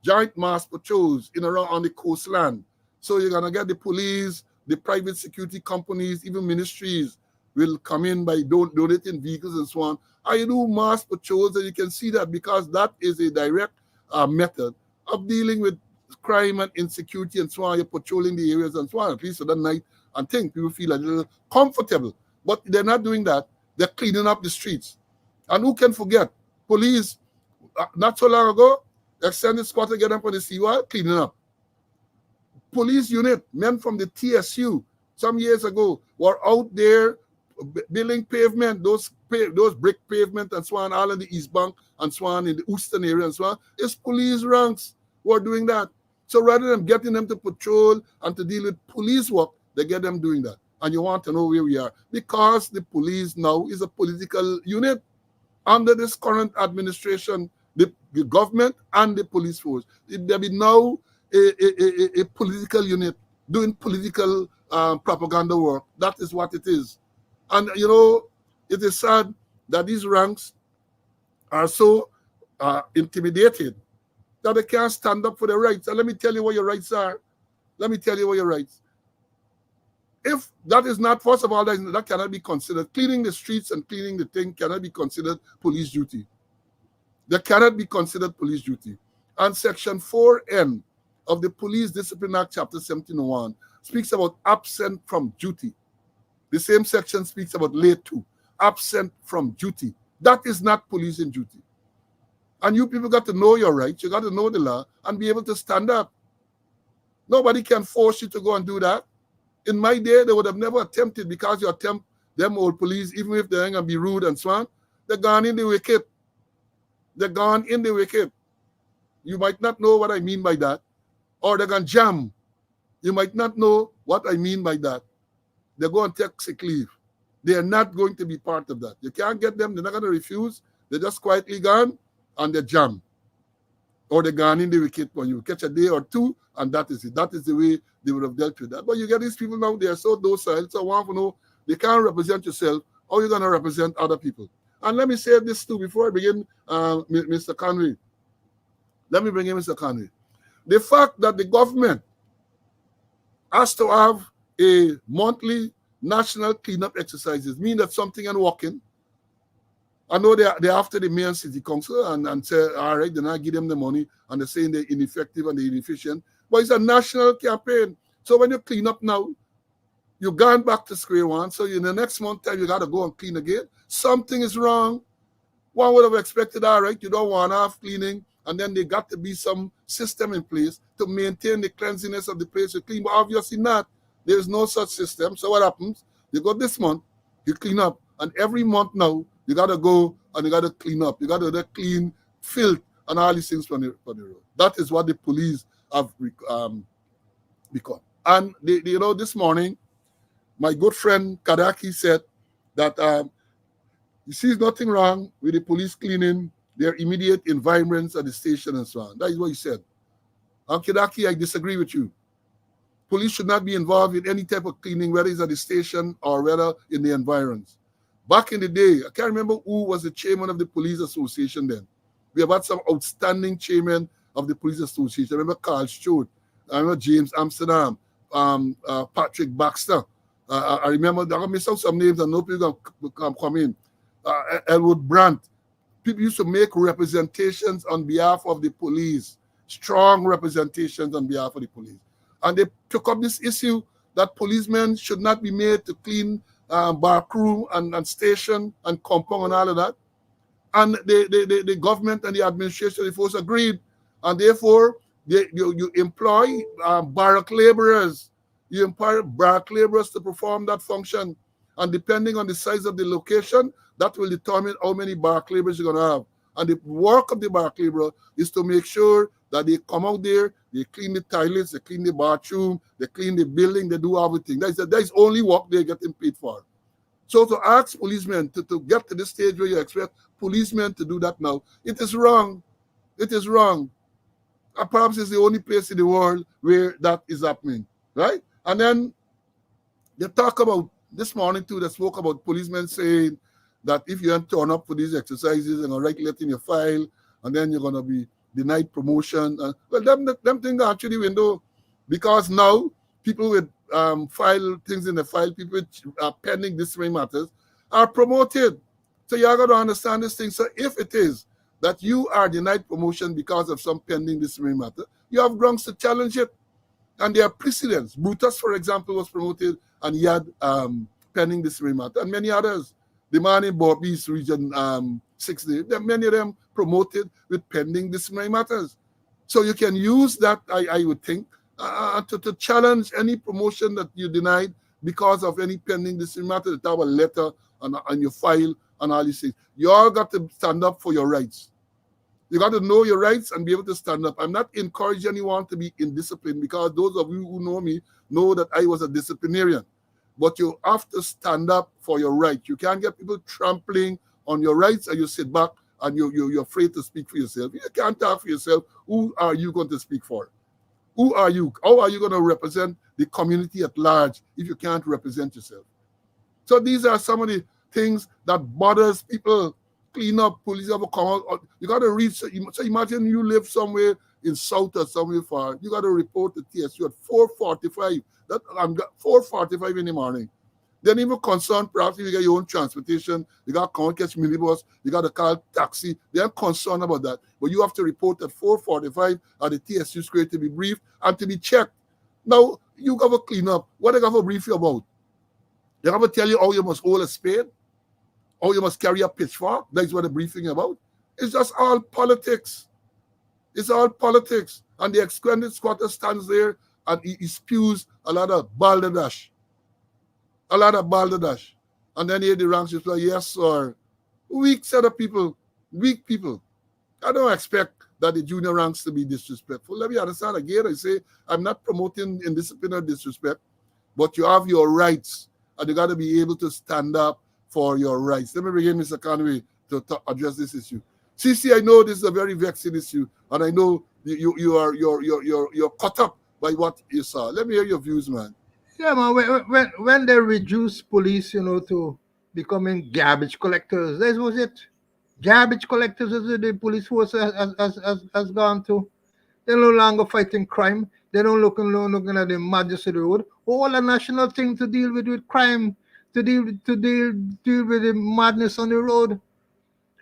Speaker 1: joint mass patrols in around on the coastline. So you're going to get the police, the private security companies, even ministries will come in by donating vehicles and so on. I do mass patrols, and you can see that because that is a direct method of dealing with crime and insecurity and so on. You're patrolling the areas and so on, at least for that night, and think people feel a little comfortable. But they're not doing that. They're cleaning up the streets. And who can forget? Police, not so long ago, extended squad to get up on the seawall, cleaning up. Police unit, men from the TSU, some years ago, were out there building pavement, those brick pavement and so on, all in the East Bank and so on, in the Houston area and so on. It's police ranks who are doing that. So rather than getting them to patrol and to deal with police work, they get them doing that. And you want to know where we are. Because the police now is a political unit. Under this current administration, the government and the police force, there be now a political unit doing political propaganda work. That is what it is. And, you know, it is sad that these ranks are so intimidated that they can't stand up for their rights. And let me tell you what your rights are. If that is not, first of all, that cannot be considered. Cleaning the streets and cleaning the thing cannot be considered police duty. That cannot be considered police duty. And Section 4N of the Police Discipline Act, Chapter 1701, speaks about absent from duty. The same section speaks about late to, absent from duty. That is not policing duty. And you people got to know your rights. You got to know the law and be able to stand up. Nobody can force you to go and do that. In my day, they would have never attempted, because you attempt them old police, even if they're going to be rude and so on, they're gone in the wicked. They're gone in the wicked. You might not know what I mean by that. Or they're going to jam. You might not know what I mean by that. They're going to take sick leave. They are not going to be part of that. You can't get them. They're not going to refuse. They're just quietly gone and they're jammed. Or they're gone in the wicket when you catch a day or two, and that is it. That is the way they would have dealt with that. But you get these people now, they are so docile. So I want to know, they can't represent yourself. How are you going to represent other people? And let me say this too before I begin, Mr. Connery. Let me bring in Mr. Connery. The fact that the government has to have a monthly national cleanup exercises mean that something ain't working. I know they're after the mayor and city council and say, all right, they're not give them the money, and they're saying they're ineffective and they're inefficient. But it's a national campaign. So when you clean up now, you're gone back to square one. So in the next month time, you got to go and clean again. Something is wrong. One would have expected, all right, you don't want half cleaning, and then there got to be some system in place to maintain the cleanliness of the place you clean. But obviously not. There is no such system. So what happens? You go this month, you clean up, and every month now, you got to go and you got to clean up. You got to clean filth and all these things from the road. That is what the police have become. And, this morning, my good friend Kadaki said that he sees nothing wrong with the police cleaning their immediate environments at the station and so on. That is what he said. And Kadaki, I disagree with you. Police should not be involved in any type of cleaning, whether it's at the station or whether in the environs. Back in the day, I can't remember who was the chairman of the police association then. We have had some outstanding chairman of the police association. I remember Carl Stewart. I remember James Amsterdam, Patrick Baxter. I remember, I'm going to miss out some names and no people can come in. Elwood Brandt. People used to make representations on behalf of the police, strong representations on behalf of the police. And they took up this issue that policemen should not be made to clean backroom and station and compound and all of that. And the government and the administration, the force agreed. And therefore, you employ barrack laborers. You employ barrack laborers to perform that function. And depending on the size of the location, that will determine how many barrack laborers you're going to have. And the work of the barrack laborer is to make sure that they come out there, they clean the toilets, they clean the bathroom, they clean the building, they do everything. That is only work they're getting paid for. So to ask policemen to get to the stage where you expect policemen to do that now, it is wrong. It is wrong. Perhaps it's the only place in the world where that is happening, right? And then they talk about, this morning too, they spoke about policemen saying that if you don't turn up for these exercises, they're going to write letter in your file, and then you're going to be denied promotion. Well, them things are actually window, because now people with file things in the file, people with pending disciplinary matters are promoted. So you got to understand this thing. So if it is that you are denied promotion because of some pending disciplinary matter, you have grounds to challenge it. And there are precedents. Brutus, for example, was promoted and he had pending disciplinary matter, and many others. The man in Borby's region 6, many of them promoted with pending disciplinary matters. So you can use that, I would think, to challenge any promotion that you denied because of any pending disciplinary matter, that have a letter on your file and all these things. You all got to stand up for your rights. You got to know your rights and be able to stand up. I'm not encouraging anyone to be indisciplined, because those of you who know me know that I was a disciplinarian. But you have to stand up for your rights. You can't get people trampling on your rights and you sit back and you're afraid to speak for yourself. You can't talk for yourself. Who are you going to speak for? Who are you? How are you going to represent the community at large if you can't represent yourself? So these are some of the things that bothers people. Clean up, police have come out. You got to reach. So imagine you live somewhere in South or somewhere far, you got to report to TSU at 4:45. That I'm 4:45 in the morning. Then even concerned, perhaps if you get your own transportation, you got to catch minibus, you got to call taxi. They're concerned about that. But you have to report at 4:45 at the TSU square to be briefed and to be checked. Now, you got to clean up. What they got to brief you about? They got to tell you how you must hold a spade, how you must carry a pitchfork. That's what the briefing about. It's just all politics. It's all politics. And the ex-squatter squatter stands there and he spews a lot of balderdash. A lot of balderdash. And then here the ranks is like, yes, sir. Weak set of people. Weak people. I don't expect that the junior ranks to be disrespectful. Let me understand again. I say, I'm not promoting indiscipline or disrespect, but you have your rights, and you got to be able to stand up for your rights. Let me begin, Mr. Conway, to address this issue. CC, I know this is a very vexing issue, and I know you're caught up by what you saw. Let me hear your views, man.
Speaker 2: Yeah, man. When they reduce police, to becoming garbage collectors, that was it. Garbage collectors is the police force has gone to. They're no longer fighting crime. They don't looking at the madness of the road. All a national thing to deal with crime, to deal with the madness on the road,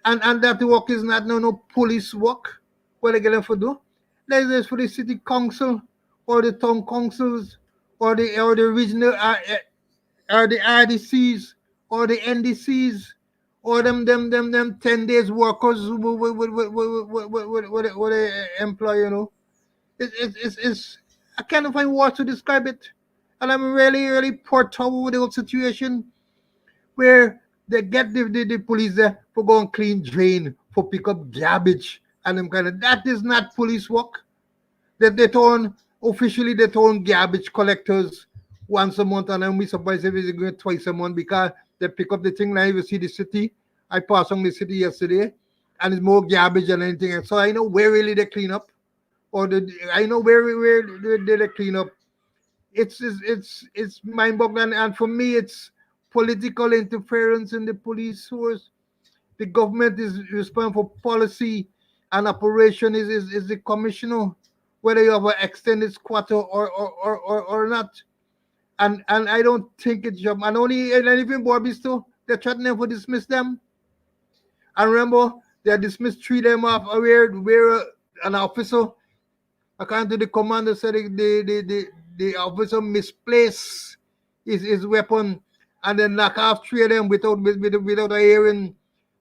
Speaker 2: and that work is not no police work. What they get them for do? There's for the city council or the town councils or the regional or the RDCs or the NDCs or them 10 days workers what they employ, It's I can't find words to describe it. And I'm really, really put out with the whole situation where they get the police there for go and clean drain, for pick up garbage and them kind of that is not police work. That they turn officially they turn garbage collectors once a month, and I'm be surprised if it's going twice a month because they pick up the thing now. You see the city. I passed on the city yesterday, and it's more garbage than anything else. So I know where really they clean up, I know where they clean up. It's mind boggling, and for me, it's political interference in the police force. The government is responsible for policy and operation is the commissioner, whether you have an extended squatter or not. And I don't think it's job. And even Barbies too, they're threatening to dismiss them. And remember, they dismissed three of them off where an officer, according to the commander, said the officer misplaced his weapon and then knock off three of them without a hearing.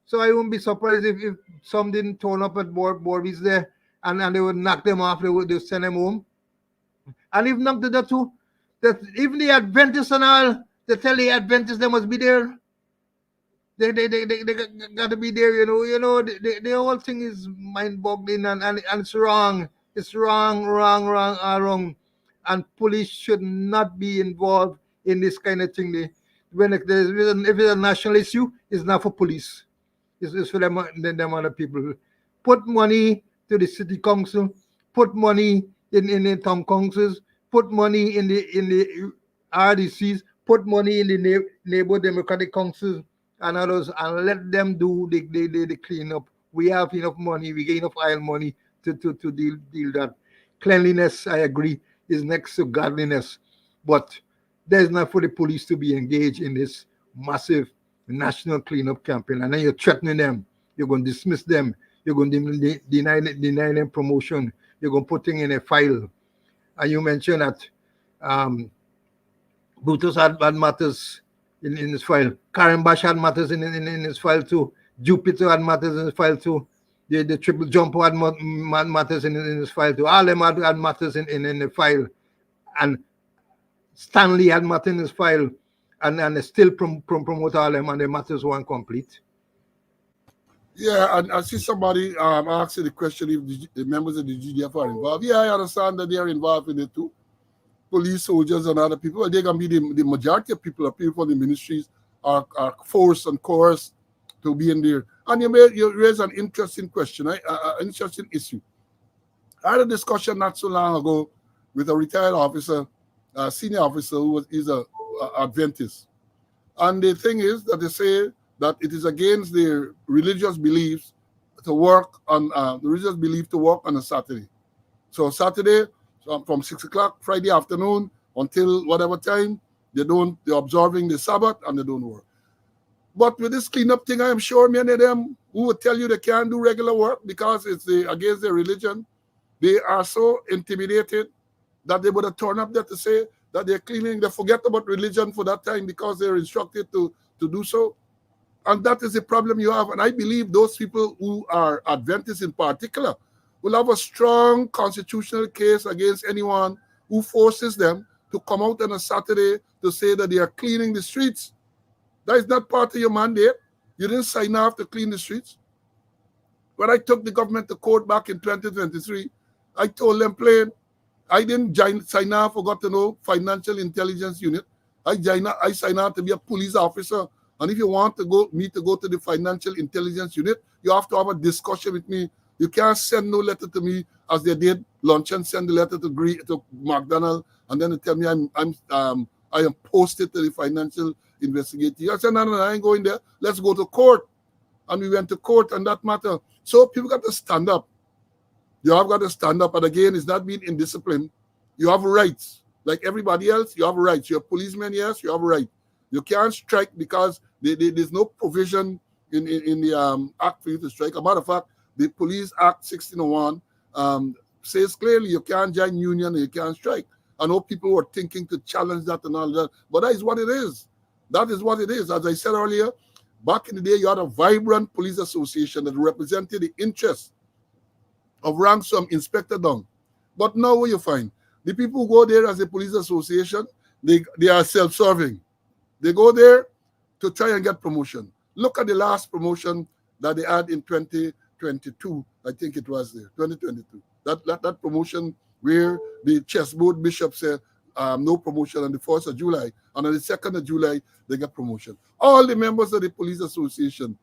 Speaker 2: So I wouldn't be surprised if some didn't turn up at Barbies there and they would knock them off, they send them home. And if not to that too, that even the Adventists and all, they tell the Adventists they must be there. They got to be there, the whole thing is mind-boggling and it's wrong. It's wrong. And police should not be involved in this kind of thing. If it's a national issue, it's not for police. It's for them other people. Put money to the city council, put money in the town councils, put money in the RDCs, put money in the neighbor democratic councils and others, and let them do the cleanup. We have enough money, we get enough oil money to deal that. Cleanliness, I agree, is next to godliness, but there's not for the police to be engaged in this massive national cleanup campaign, and then you're threatening them. You're going to dismiss them. You're going to deny them promotion. You're going to put things in a file. And you mentioned that Brutus had matters in his file. Karen Bash had matters in his file too. Jupiter had matters in his file too. The triple jumper had matters in his file too. All them had matters in the file. And Stanley had matters in his file. And they still promote all them, and the matters weren't complete.
Speaker 1: Yeah, and I see somebody asking the question if the members of the GDF are involved. Yeah, I understand that they are involved in it too. Police, soldiers, and other people. They can be the majority of people, from the ministries are forced and coerced to be in there. And you raise an interesting question, an interesting issue. I had a discussion not so long ago with a retired officer, a senior officer who is a Adventist. And the thing is that they say that it is against their religious beliefs to work on a Saturday. So Saturday, from 6 o'clock, Friday afternoon until whatever time, they're observing the Sabbath and they don't work. But with this cleanup thing, I am sure many of them who would tell you they can't do regular work because it's against their religion, they are so intimidated that they would have turned up there to say that they're cleaning. They forget about religion for that time because they're instructed to do so. And that is the problem you have. And I believe those people who are Adventists in particular will have a strong constitutional case against anyone who forces them to come out on a Saturday to say that they are cleaning the streets. That is not part of your mandate. You didn't sign off to clean the streets. When I took the government to court back in 2023, I told them plain, I didn't sign off for got to know financial intelligence unit. I signed up to be a police officer. And if you want to go to the financial intelligence unit, you have to have a discussion with me. You can't send no letter to me as they did luncheon, send the letter to McDonald, and then they tell me I am posted to the financial investigator. I said, no, I ain't going there. Let's go to court. And we went to court on that matter. So people got to stand up. You have got to stand up. And again, it's not being indisciplined. You have rights. Like everybody else, you have rights. You're a policeman, yes, you have a right. You can't strike because there's no provision in the act for you to strike. As a matter of fact, the Police Act 1601 says clearly you can't join union and you can't strike. I know people were thinking to challenge that and all that, but that is what it is. That is what it is. As I said earlier, back in the day, you had a vibrant police association that represented the interests of ransom inspector down. But now what you find? The people who go there as a police association, they are self-serving. They go there to try and get promotion. Look at the last promotion that they had in 2022. I think it was there, 2022. That promotion where the chessboard bishop said no promotion on the 1st of July. And on the 2nd of July, they get promotion. All the members of the police association,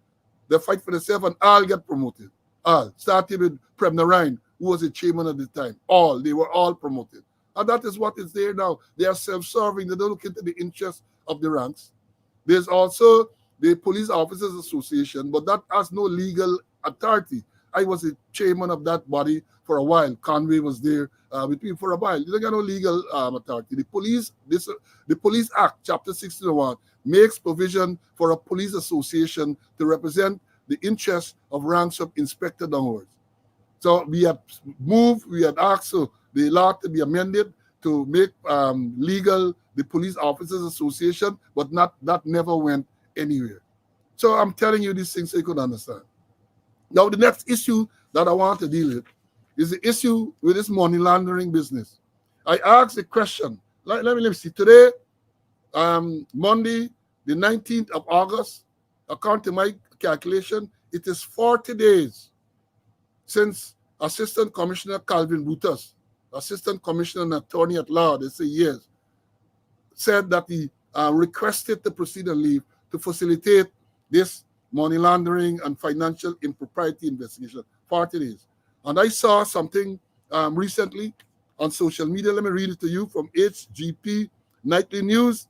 Speaker 1: they fight for themselves and all get promoted. All. Starting with Prem Narayan, who was the chairman at the time. They were all promoted. And that is what is there now. They are self-serving. They don't look into the interests of the ranks. There's also the Police Officers Association, but that has no legal authority. I was the chairman of that body for a while. Conway was there with me for a while. They don't got no legal authority. The Police Act, Chapter 1601, makes provision for a police association to represent the interests of ranks of inspector downwards. So we had asked the law to be amended to make legal the Police Officers Association, but that never went anywhere. So I'm telling you these things so you could understand. Now, the next issue that I want to deal with is the issue with this money laundering business. I asked a question. Let me see. Today, Monday, the 19th of August, according to my calculation, it is 40 days since Assistant Commissioner Calvin Brutus, Assistant Commissioner and Attorney at Law, they say yes, said that he requested the proceed and leave to facilitate this money laundering and financial impropriety investigation. 40 days. And I saw something recently on social media. Let me read it to you from HGP Nightly News.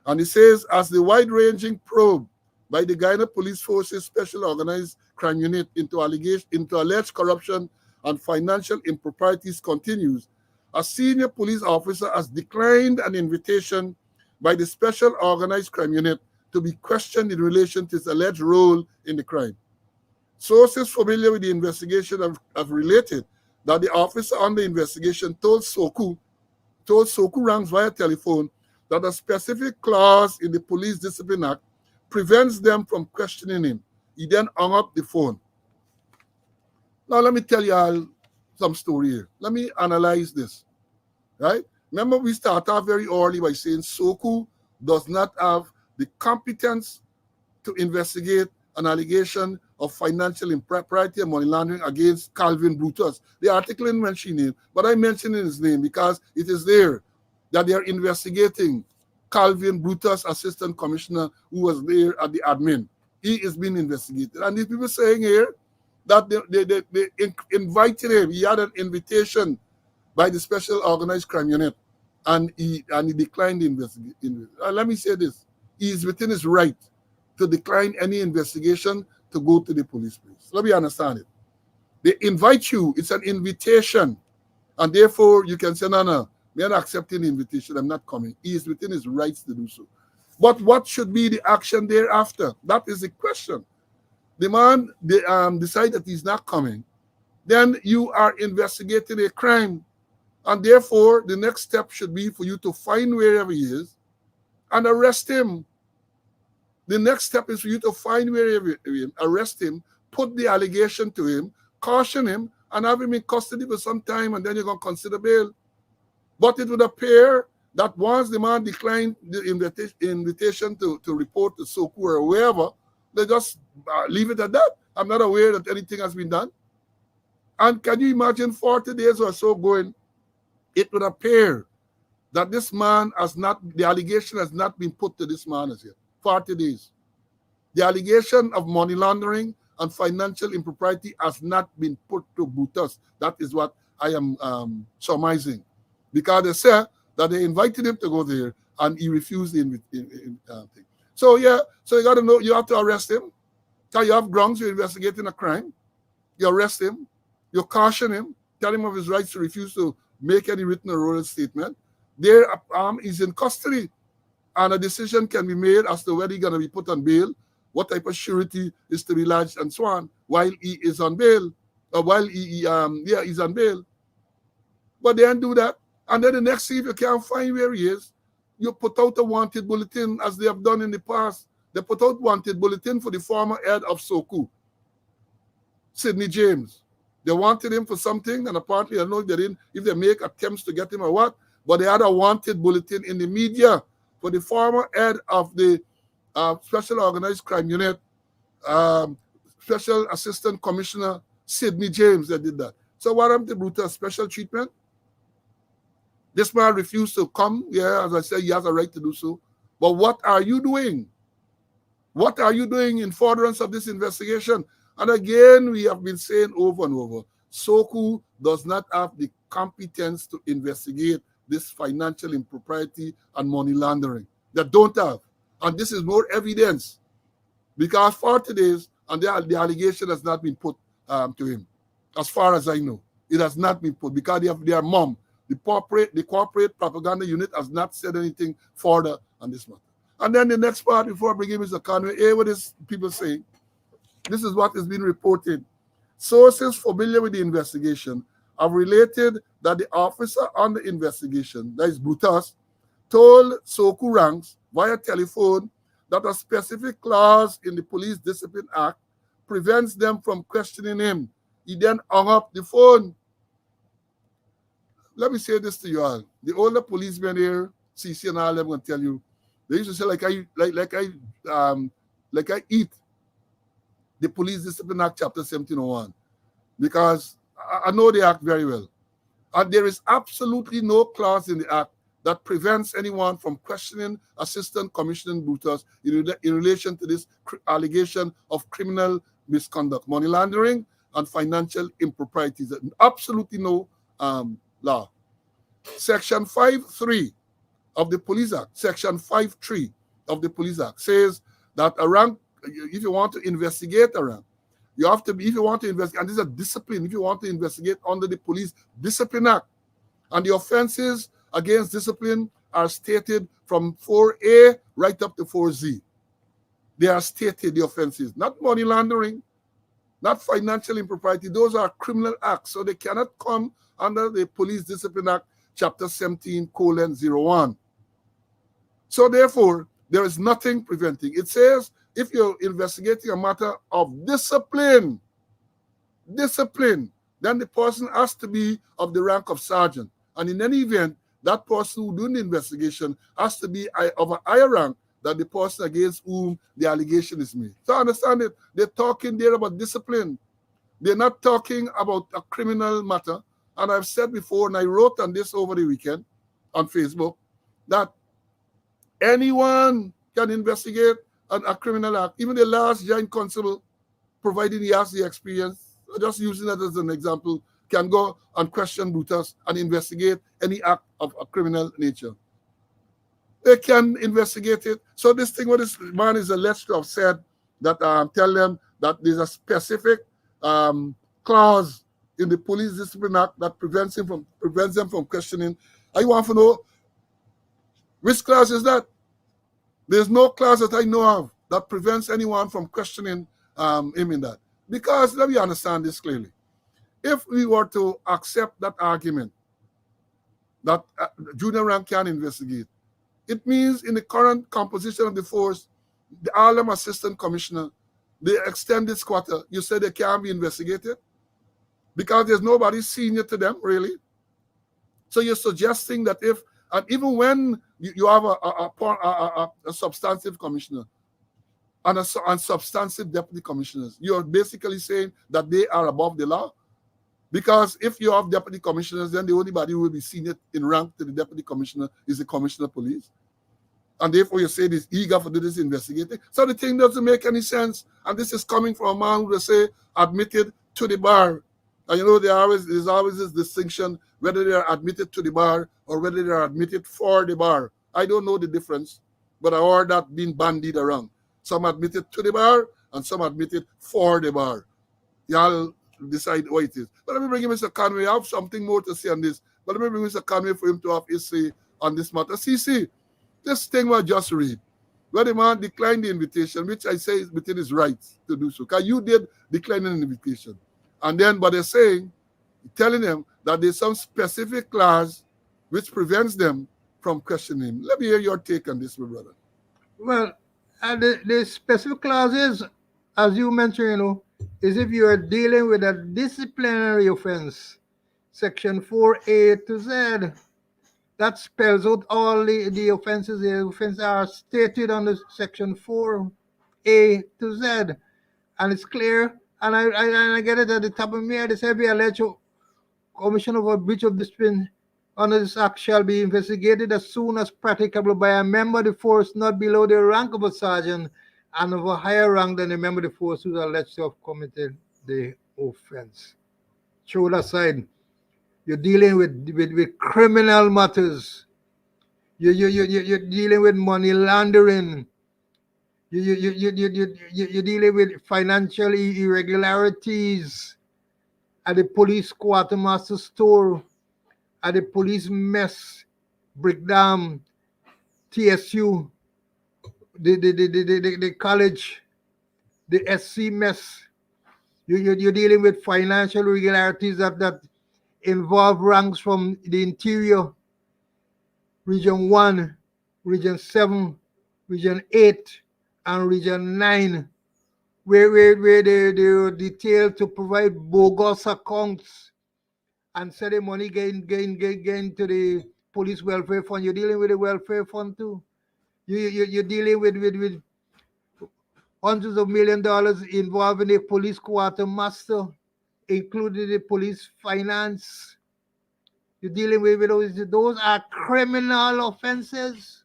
Speaker 1: And it says, as the wide-ranging probe by the Guyana Police Force's Special Organized Crime Unit into alleged corruption and financial improprieties continues, a senior police officer has declined an invitation by the Special Organized Crime Unit to be questioned in relation to his alleged role in the crime. Sources familiar with the investigation have related that the officer under investigation told Soku Ranks via telephone that a specific clause in the Police Discipline Act prevents them from questioning him. He then hung up the phone. Now, let me tell you all some story here. Let me analyze this, right? Remember, we start off very early by saying Soku does not have the competence to investigate an allegation of financial impropriety and money laundering against Calvin Brutus. The article didn't mention him, but I mentioned his name because it is there that they are investigating Calvin Brutus, Assistant Commissioner, who was there at the admin. He is being investigated. And these people saying here that they invited him. He had an invitation by the Special Organized Crime Unit, and he declined the investigation. Let me say this. He is within his right to decline any investigation to go to the police place. Let me understand it. They invite you. It's an invitation. And therefore, you can say, no, no, we are not accepting the invitation. I'm not coming. He is within his rights to do so. But what should be the action thereafter? That is the question. The man decide that he's not coming. Then you are investigating a crime. And therefore, the next step should be for you to find wherever he is and arrest him. The next step is for you to find wherever he is, arrest him, put the allegation to him, caution him, and have him in custody for some time, and then you're going to consider bail. But it would appear that once the man declined the invitation to report to Soku or wherever, they just leave it at that. I'm not aware that anything has been done. And can you imagine 40 days or so going? It would appear that this man has not, the allegation has not been put to this man as yet. 40 days. The allegation of money laundering and financial impropriety has not been put to Brutus. That is what I am surmising. Because they said that they invited him to go there and he refused the thing. So yeah, so you got to know, you have to arrest him. Because you have grounds, you're investigating a crime. You arrest him, you caution him, tell him of his rights to refuse to make any written or oral statement. There, he's in custody, and a decision can be made as to whether he's going to be put on bail, what type of surety is to be lodged, and so on, while he is on bail, or while he's on bail. But they don't do that. And then the next thing, if you can't find where he is, you put out a wanted bulletin, as they have done in the past. They put out wanted bulletin for the former head of Soku, Sidney James. They wanted him for something, and apparently, I don't know if they didn't, if they make attempts to get him or what, but they had a wanted bulletin in the media for the former head of the Special Organized Crime Unit, Special Assistant Commissioner Sidney James, that did that. So what happened to Brutus? Special treatment? This man refused to come. Yeah, as I said, he has a right to do so. But what are you doing? What are you doing in furtherance of this investigation? And again, we have been saying over and over, Soku does not have the competence to investigate this financial impropriety and money laundering. They don't have. And this is more evidence. Because 40 days, and the allegation has not been put to him. As far as I know, it has not been put because their mom, the corporate propaganda unit, has not said anything further on this matter. And then the next part, before I bring in Mr. Conway, hear what is people saying. This is what is being reported. Sources familiar with the investigation have related that the officer on the investigation, that is Brutus, told Soku ranks via telephone that a specific clause in the Police Discipline Act prevents them from questioning him. He then hung up the phone. Let me say this to you all. The older policemen here, CC and all, I'm going to tell you, they used to say like I eat the Police Discipline Act, Chapter 1701, because I know the Act very well. And there is absolutely no clause in the Act that prevents anyone from questioning Assistant Commissioner Brutus in relation to this allegation of criminal misconduct, money laundering, and financial improprieties. Absolutely no law. Section 5.3 of the Police Act, Section 5.3 of the Police Act says that if you want to investigate a rank, you have to be, if you want to investigate, and this is a discipline, if you want to investigate under the Police Discipline Act, and the offenses against discipline are stated from 4A right up to 4Z. They are stated, the offenses, not money laundering, not financial impropriety. Those are criminal acts, so they cannot come under the Police Discipline Act, Chapter 17:01. So therefore, there is nothing preventing. It says if you're investigating a matter of discipline, then the person has to be of the rank of sergeant. And in any event, that person who doing the investigation has to be of a higher rank than the person against whom the allegation is made. So understand it. They're talking there about discipline. They're not talking about a criminal matter. And I've said before, and I wrote on this over the weekend on Facebook, that anyone can investigate a criminal act. Even the last giant constable, provided he has the experience, just using that as an example, can go and question Brutus and investigate any act of a criminal nature. They can investigate it. So this thing, what this man is alleged to have said, that tell them that there's a specific clause in the Police Discipline Act that prevents them from questioning. I want to know which clause is that? There's no clause that I know of that prevents anyone from questioning him in that. Because let me understand this clearly. If we were to accept that argument that junior rank can investigate, it means in the current composition of the force, the Harlem Assistant Commissioner, the extended squatter, you said they can't be investigated because there's nobody senior to them, really. So you're suggesting that if, and even when you have a substantive commissioner and substantive deputy commissioners, you're basically saying that they are above the law? Because if you have deputy commissioners, then the only body who will be senior in rank to the deputy commissioner is the commissioner of police. And therefore you say this eager for this investigating. So the thing doesn't make any sense. And this is coming from a man who, they say, admitted to the bar. And you know, there's always this distinction whether they are admitted to the bar or whether they are admitted for the bar. I don't know the difference, but I heard that being bandied around. Some admitted to the bar and some admitted for the bar. Y'all decide what it is. But let me bring in Mr. Conway. I have something more to say on this. But let me bring Mr. Conway for him to have his say on this matter. See, this thing was just read. Where the man declined the invitation, which I say is within his rights to do so. Because you did decline an invitation. And then, but they're saying, telling them that there's some specific clause which prevents them from questioning him. Let me hear your take on this, my brother.
Speaker 2: Well, the specific clauses, as you mentioned, is if you are dealing with a disciplinary offense, section 4A to Z. That spells out all the offenses. The offenses are stated under section 4A to Z. And it's clear. And I get it at the top of my head. It's every alleged commission of a breach of discipline under this act shall be investigated as soon as practicable by a member of the force not below the rank of a sergeant and of a higher rank than a member of the force who is alleged to have committed the offense. Throw it aside. You're dealing with criminal matters. You're dealing with money laundering. You're dealing with financial irregularities at the police quartermaster store, at the police mess, breakdown, TSU, the college, the SC mess. You're dealing with financial irregularities that involve ranks from the interior, Region 1, Region 7, Region 8, and Region 9, where they're detailed to provide bogus accounts and say the money gain to the police welfare fund. You're dealing with the welfare fund too. You're dealing with hundreds of $millions involving the police quartermaster, including the police finance. You're dealing with those are criminal offenses.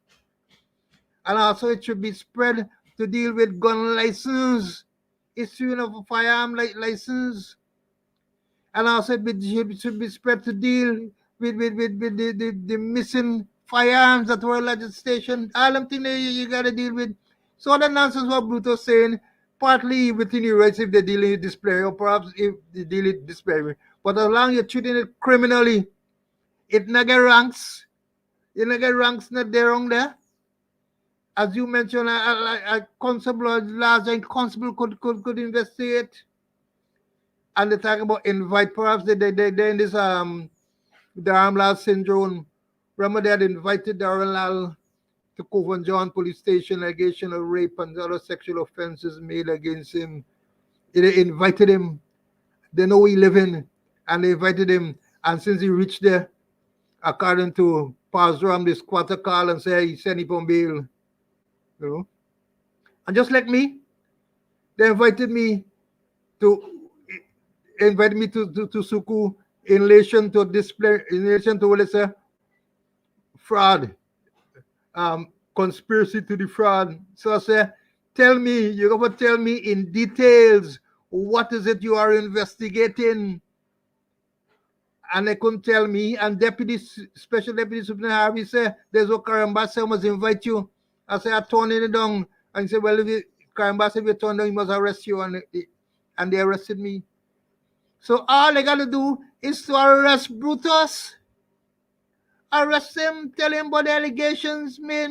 Speaker 2: And also it should be spread to deal with gun license, issuing of a firearm license. And also it should be spread to deal with the missing firearms that were alleged station. All them things that you got to deal with. So the nonsense what Bruto's saying, partly within your rights if they're dealing with display, or perhaps if they deal with display. But as long as you're treating it criminally, it not get ranks. You not get ranks not there wrong there. As you mentioned, a constable or large constable could investigate. And they talk about invite. Perhaps they in this Darren Lal syndrome. Remember they had invited Darren Lal to Coven John police station, allegation of rape and other sexual offenses made against him. They invited him. They know he live in, and they invited him. And since he reached there, according to Pastor Ram, the squatter call and say he sent him on bail. You know? And just like me, they invited me to Suku in relation to display, in relation to what they say, fraud, conspiracy to defraud. So I say, tell me, you're going to tell me in details what is it you are investigating. And they couldn't tell me. And Special Deputy Superintendent Harvey said, there's what Karambasa must invite you. I said, I turned it down. And he said, well, Karambasa, if you turn down, he must arrest you. And they arrested me. So all they got to do is to arrest Brutus, arrest him, tell him about the allegations made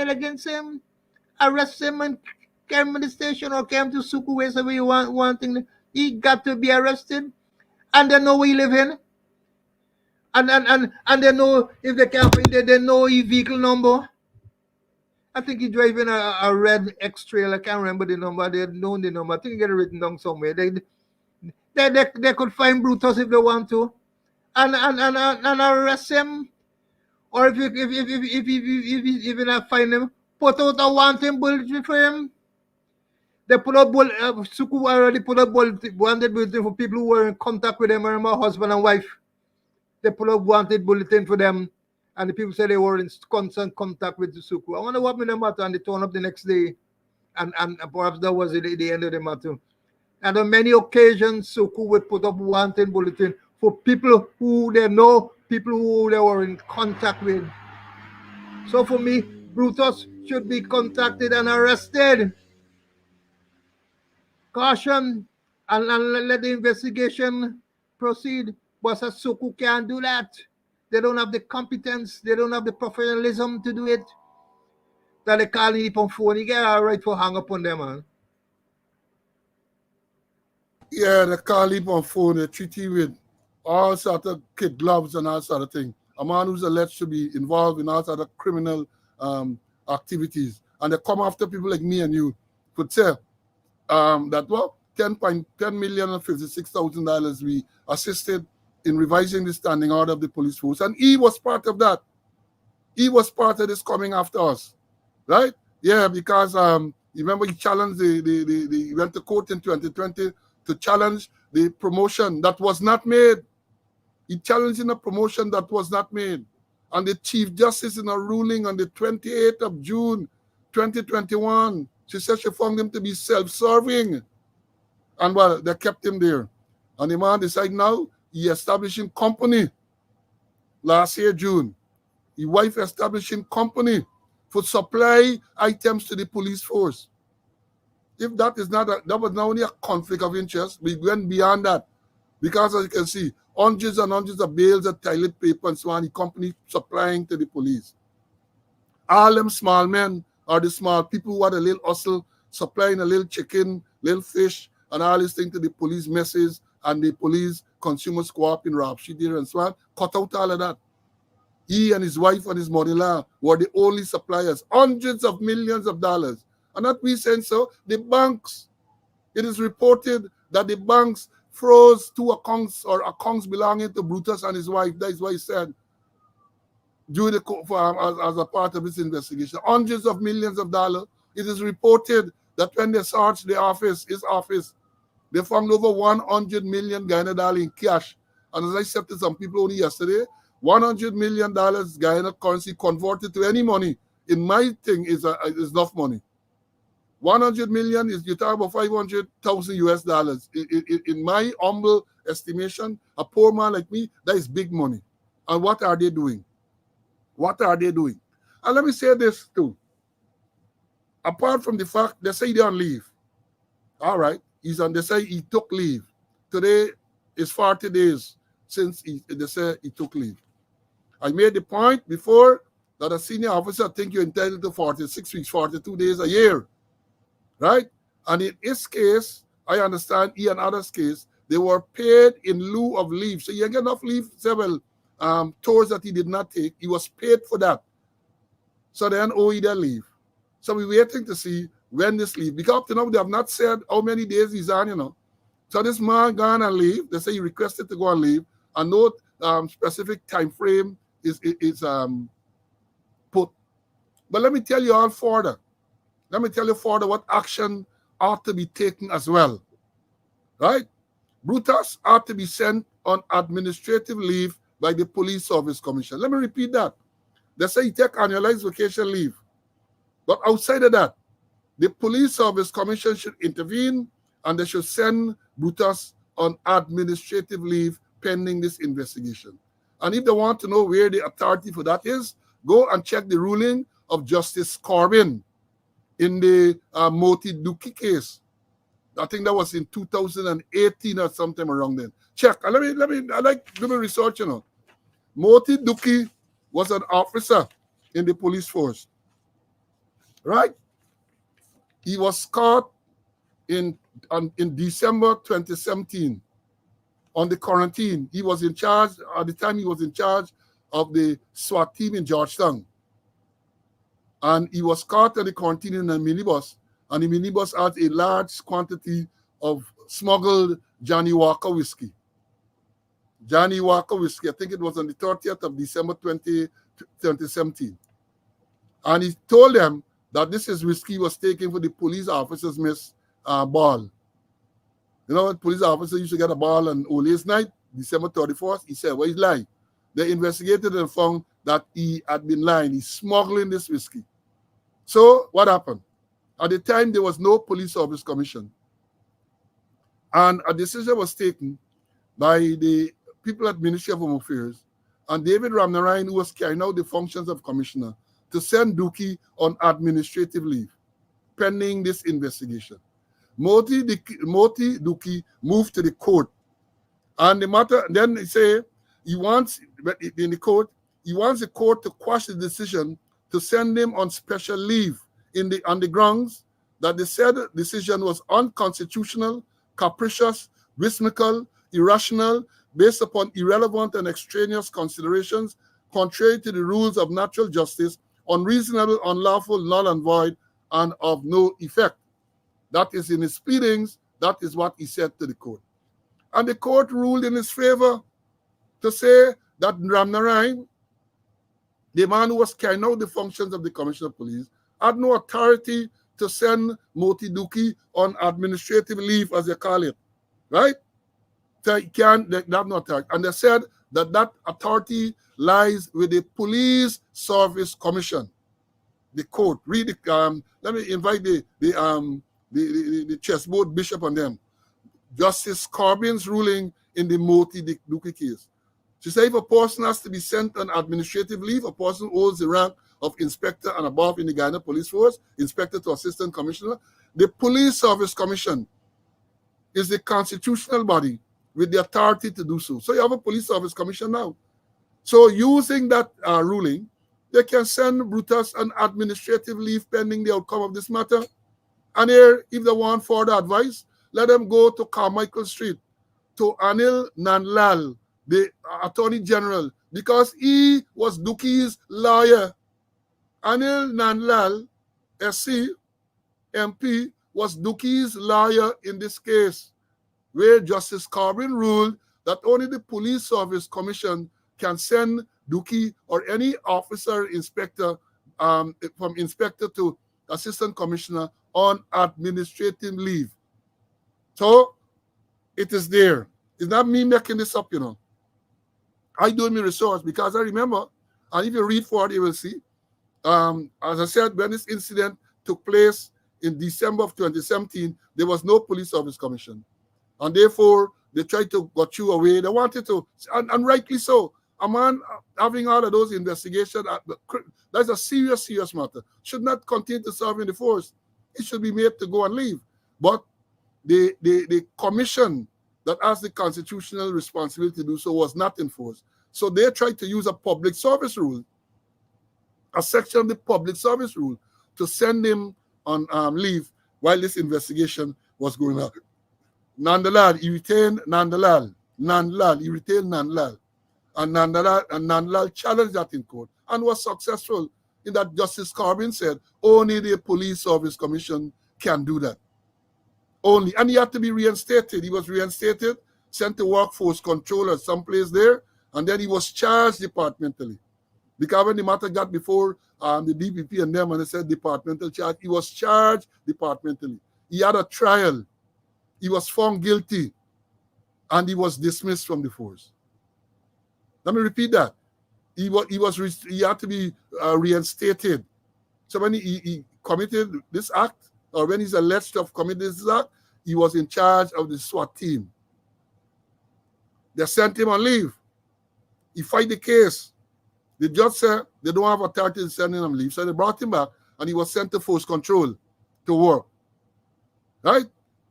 Speaker 2: against him, arrest him and carry him to the station or carry him to Suku, wherever you want thing. He got to be arrested, and they know where he live in. And they know if they can't find it, they know his vehicle number. I think he driving a red X-Trail. I can't remember the number. They know the number. I think he got it written down somewhere. They could find Brutus if they want to, and arrest him. Or if you not find him, put out a wanted bulletin for him. They put up Suku already put up wanted bulletin for people who were in contact with them, or my husband and wife. They put up wanted bulletin for them, and the people said they were in constant contact with the Suku. I wonder what made the matter, and they turned up the next day, and perhaps that was the end of the matter. And on many occasions, Suku would put up wanted bulletin for people who they know, people who they were in contact with. So for me, Brutus should be contacted and arrested. Caution, and let the investigation proceed. But Suku can't do that. They don't have the competence, they don't have the professionalism to do it. That they call him on phone, you get all right for hang up on them, man.
Speaker 1: Yeah, they call him on phone, they treat him with all sort of kid gloves and all sort of thing. A man who's alleged to be involved in all sort of criminal activities. And they come after people like me and you could say that, well, $10,056,000 we assisted in revising the standing order of the police force. And he was part of that. He was part of this coming after us. Right? Yeah, because remember he challenged he went to court in 2020 to challenge the promotion that was not made. He challenged in a promotion that was not made. And the Chief Justice in a ruling on the 28th of June, 2021, she said she found him to be self-serving. And well, they kept him there. And the man decided now he establishing company last year, June. His wife establishing company for supply items to the police force. If that is not that was not only a conflict of interest, we went beyond that. Because as you can see, hundreds and hundreds of bales of toilet paper and so on, the company supplying to the police. All them small men are the small people who had a little hustle, supplying a little chicken, little fish, and all these things to the police messes and the police consumers co-op in Rapshidi and so on. Cut out all of that. He and his wife and his mother-in-law were the only suppliers, hundreds of millions of dollars. And not we saying so, the banks, it is reported that the banks froze two accounts or accounts belonging to Brutus and his wife. That is what he said during as a part of this investigation. Hundreds of millions of dollars. It is reported that when they searched his office, they found over 100 million Guyana in cash. And as I said to some people only yesterday, $100 million Guyana currency converted to any money, in my thing, is enough money. 100 million is, you talk about 500,000 US dollars. In my humble estimation, a poor man like me, that is big money. And what are they doing? What are they doing? And let me say this too. Apart from the fact they say they're on leave. All right. They say he took leave. Today is 40 days since they say he took leave. I made the point before that a senior officer think you're entitled to 46 weeks, 42 days a year. Right? And in his case, I understand, he and others' case, they were paid in lieu of leave. So he didn't get enough leave, several tours that he did not take. He was paid for that. So then he their leave. So we're waiting to see when this leave. Because up to now, they have not said how many days he's on, So this man gone and leave. They say he requested to go and leave. And no specific time frame is put. But let me tell you all further. Let me tell you further what action ought to be taken as well. Right? Brutus ought to be sent on administrative leave by the Police Service Commission. Let me repeat that. They say he take annualized vacation leave. But outside of that, the Police Service Commission should intervene and they should send Brutus on administrative leave pending this investigation. And if they want to know where the authority for that is, go and check the ruling of Justice Corbin in the Moti Duki case. I think that was in 2018 or sometime around then. Check. I like doing research, you know. Moti Duki was an officer in the police force, right? He was caught in December 2017 on the quarantine. He was in charge, at the time he was in charge of the SWAT team in Georgetown. And he was caught in the quarantine in a minibus, and the minibus had a large quantity of smuggled Johnny Walker whiskey. Johnny Walker whiskey, I think it was on the 30th of December 2017. And he told them that this is whiskey was taken for the police officers' mess ball. You know, police officer used to get a ball on Ole's night, December 31st. He said, well, he's lying. They investigated and found that he had been lying. He's smuggling this whiskey. So what happened? At the time, there was no police service commission. And a decision was taken by the people at Ministry of Home Affairs and David Ramnarayan, who was carrying out the functions of commissioner, to send Duki on administrative leave pending this investigation. Moti Duki moved to the court. And the matter, then they say he wants, in the court, he wants the court to quash the decision to send him on special leave on the grounds that the said decision was unconstitutional, capricious, whimsical, irrational, based upon irrelevant and extraneous considerations, contrary to the rules of natural justice, unreasonable, unlawful, null and void, and of no effect. That is in his pleadings. That is what he said to the court. And the court ruled in his favor to say that Ramnarayan, the man who was carrying out the functions of the Commissioner of Police, had no authority to send Moti Duki on administrative leave, as they call it, right? So they have no authority. And they said that that authority lies with the Police Service Commission. The court. Read the, let me invite the chessboard bishop on them. Justice Corbyn's ruling in the Moti Duki case. She said if a person has to be sent on administrative leave, a person holds the rank of inspector and above in the Guyana Police Force, inspector to assistant commissioner. The Police Service Commission is the constitutional body with the authority to do so. So you have a Police Service Commission now. So using that ruling, they can send Brutus on administrative leave pending the outcome of this matter. And here, if they want further advice, let them go to Carmichael Street, to Anil Nandlal, the Attorney General, because he was Duki's lawyer. Anil Nandlal, SC, MP, was Duki's lawyer in this case, where Justice Corbyn ruled that only the Police Service Commission can send Duki or any officer, inspector, from inspector to assistant commissioner on administrative leave. So it is there. It's not me making this up, you know. I do my research because I remember, and if you read forward, you will see, as I said, when this incident took place in December of 2017, there was no Police Service Commission. And therefore, they tried to get you away. They wanted to, and rightly so. A man having all of those investigations, that's a serious, serious matter. Should not continue to serve in the force. It should be made to go and leave. But the commission that has the constitutional responsibility to do so was not enforced. So they tried to use a public service rule, a section of the public service rule, to send him on leave while this investigation was going on. Nandlal, he retained Nandlal. He retained Nandlal. And Nandlal challenged that in court and was successful in that Justice Corbyn said only the Police Service Commission can do that. Only. And he had to be reinstated. He was reinstated, sent to workforce controller someplace there, and then he was charged departmentally. Because when the matter got before the DPP and them, and they said departmental charge, he was charged departmentally. He had a trial. He was found guilty, and he was dismissed from the force. Let me repeat that. He had to be reinstated. So when he committed this act, or when he's alleged to have committed this act, he was in charge of the SWAT team. They sent him on leave. He fight the case. The judge said they don't have authority to send him on leave, so they brought him back, and he was sent to force control to work. Right?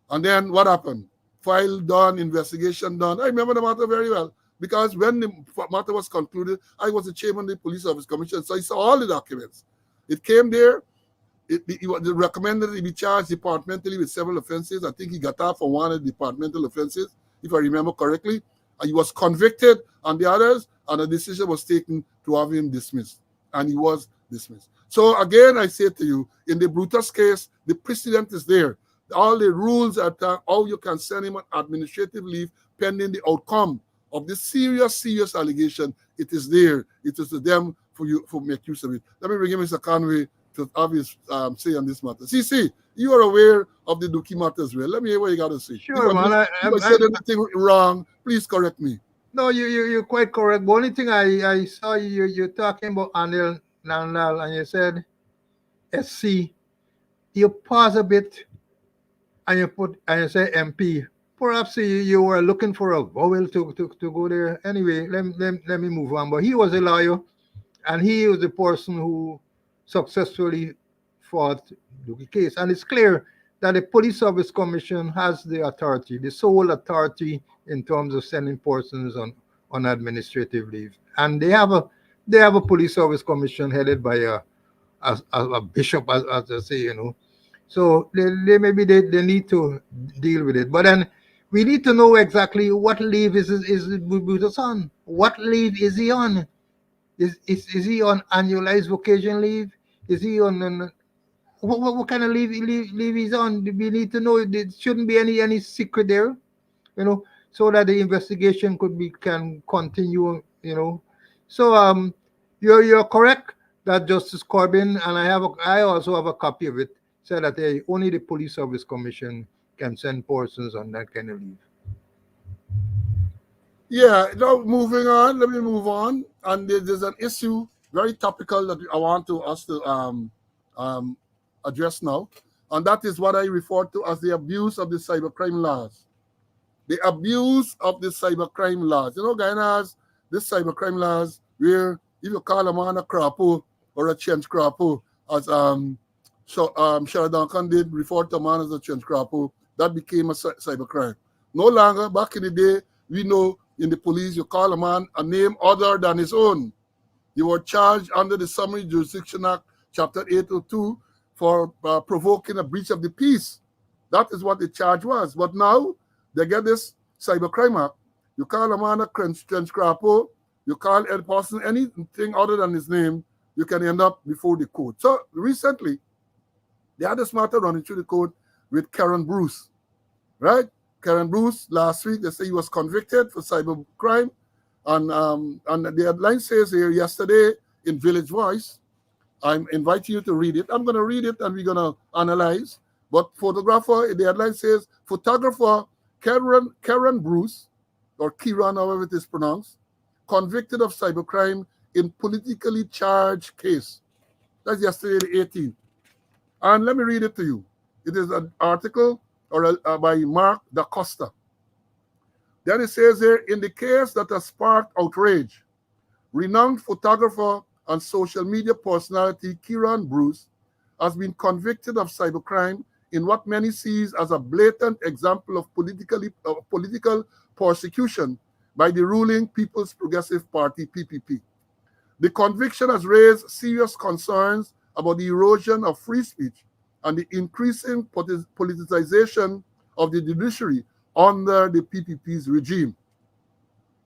Speaker 1: And then what happened? File done, investigation done. I remember the matter very well because when the matter was concluded, I was the chairman of the Police Service Commission, so I saw all the documents. It came there. It was recommended he be charged departmentally with several offenses. I think he got off for one of the departmental offenses, if I remember correctly. And he was convicted on the others, and a decision was taken to have him dismissed. And he was dismissed. So again, I say to you, in the Brutus case, the precedent is there. All the rules are how you can send him on administrative leave pending the outcome of this serious allegation. It is there. It is to them for you for make use of it. Let me bring in Mr. Conway to have his say on this matter. See, you are aware of the Duki matter as well. Let me hear what you got to say.
Speaker 2: Sure, man.
Speaker 1: If I said anything wrong, please correct me.
Speaker 2: No, you're quite correct. The only thing I saw you're talking about Anil Nandal, and you said SC. You pause a bit and you say MP. Perhaps you were looking for a vowel to go there. Anyway, let me move on. But he was a lawyer, and he was the person who successfully fought the case. And it's clear that the Police Service Commission has the authority, the sole authority in terms of sending persons on administrative leave. And they have a Police Service Commission headed by a bishop, as I say. So maybe they need to deal with it. But then we need to know exactly what leave is Brutus on. What leave is he on? Is he on annualized vacation leave? Is he on what kind of leave he's on? We need to know. There shouldn't be any secret there, so that the investigation can continue. So you're correct that Justice Corbyn, and I also have a copy of it, said that only the Police Service Commission can send persons on that kind of leave.
Speaker 1: Yeah, now moving on, let me move on. And there's an issue, very topical, that I want us to address now. And that is what I refer to as the abuse of the cybercrime laws. The abuse of the cybercrime laws. Guyana has this cybercrime laws where if you call a man a crapo or a change crapo, as Shara Duncan did refer to a man as a change crapo, that became a cybercrime. No longer, back in the day, we know in the police, you call a man a name other than his own. You were charged under the Summary Jurisdiction Act, Chapter 802, for provoking a breach of the peace. That is what the charge was. But now, they get this cybercrime act. You call a man a trench crapo, you call a person anything other than his name, you can end up before the court. So recently, they had this matter running through the court with Karen Bruce, right? Karen Bruce, last week, they say he was convicted for cybercrime. And the headline says here yesterday in Village Voice, I'm inviting you to read it. I'm going to read it and we're going to analyze. But the headline says, photographer Karen Bruce, or Kiran, however it is pronounced, convicted of cybercrime in politically charged case. That's yesterday, the 18th. And let me read it to you. It is an article by Mark Da Costa. Then it says here, in the case that has sparked outrage, renowned photographer and social media personality Kiran Bruce has been convicted of cybercrime in what many sees as a blatant example of political persecution by the ruling People's Progressive Party, PPP. The conviction has raised serious concerns about the erosion of free speech and the increasing politicization of the judiciary under the PPP's regime.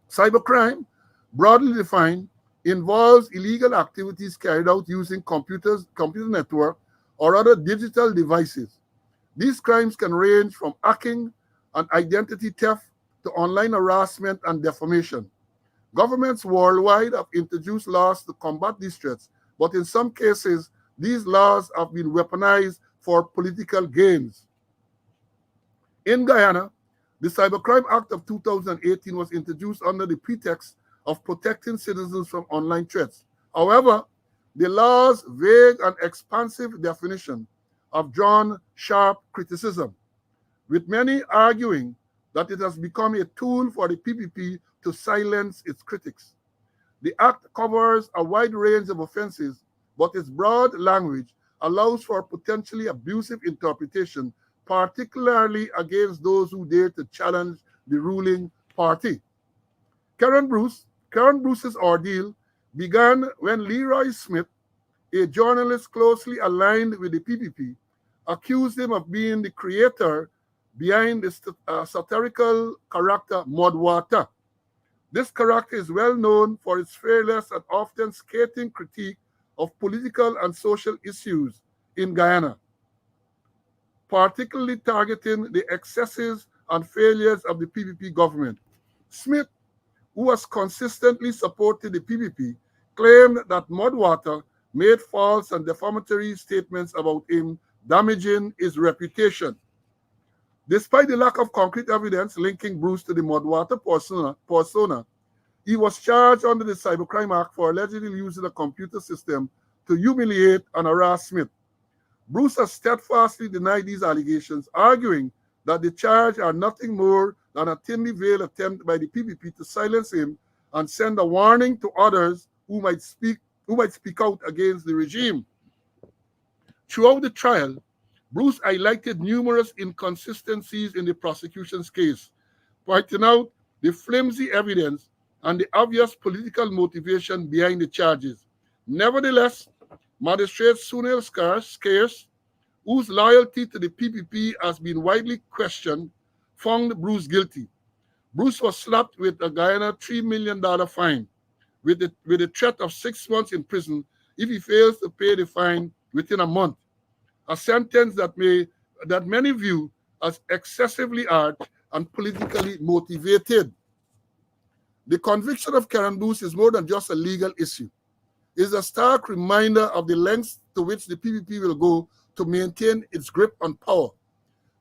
Speaker 1: Cybercrime, broadly defined, involves illegal activities carried out using computer network, or other digital devices. These crimes can range from hacking and identity theft to online harassment and defamation. Governments worldwide have introduced laws to combat these threats, but in some cases, these laws have been weaponized for political gains. In Guyana, the Cybercrime Act of 2018 was introduced under the pretext of protecting citizens from online threats. However, the law's vague and expansive definition have drawn sharp criticism, with many arguing that it has become a tool for the PPP to silence its critics. The act covers a wide range of offenses, but its broad language allows for potentially abusive interpretation particularly against those who dare to challenge the ruling party. Karen Bruce's ordeal began when Leroy Smith, a journalist closely aligned with the PPP, accused him of being the creator behind the satirical character Mudwater. This character is well known for its fearless and often scathing critique of political and social issues in Guyana, particularly targeting the excesses and failures of the PPP government. Smith, who has consistently supported the PPP, claimed that Mudwater made false and defamatory statements about him, damaging his reputation. Despite the lack of concrete evidence linking Bruce to the Mudwater persona, he was charged under the Cybercrime Act for allegedly using a computer system to humiliate and harass Smith. Bruce has steadfastly denied these allegations, arguing that the charge are nothing more than a thinly veiled attempt by the PPP to silence him and send a warning to others who might speak out against the regime. Throughout the trial, Bruce highlighted numerous inconsistencies in the prosecution's case, pointing out the flimsy evidence and the obvious political motivation behind the charges. Nevertheless, Magistrate Sunil Scarce, whose loyalty to the PPP has been widely questioned, found Bruce guilty. Bruce was slapped with a Guyana $3 million fine, with a threat of 6 months in prison if he fails to pay the fine within a month, a sentence that many view as excessively harsh and politically motivated. The conviction of Karen Bruce is more than just a legal issue. It is a stark reminder of the lengths to which the PPP will go to maintain its grip on power.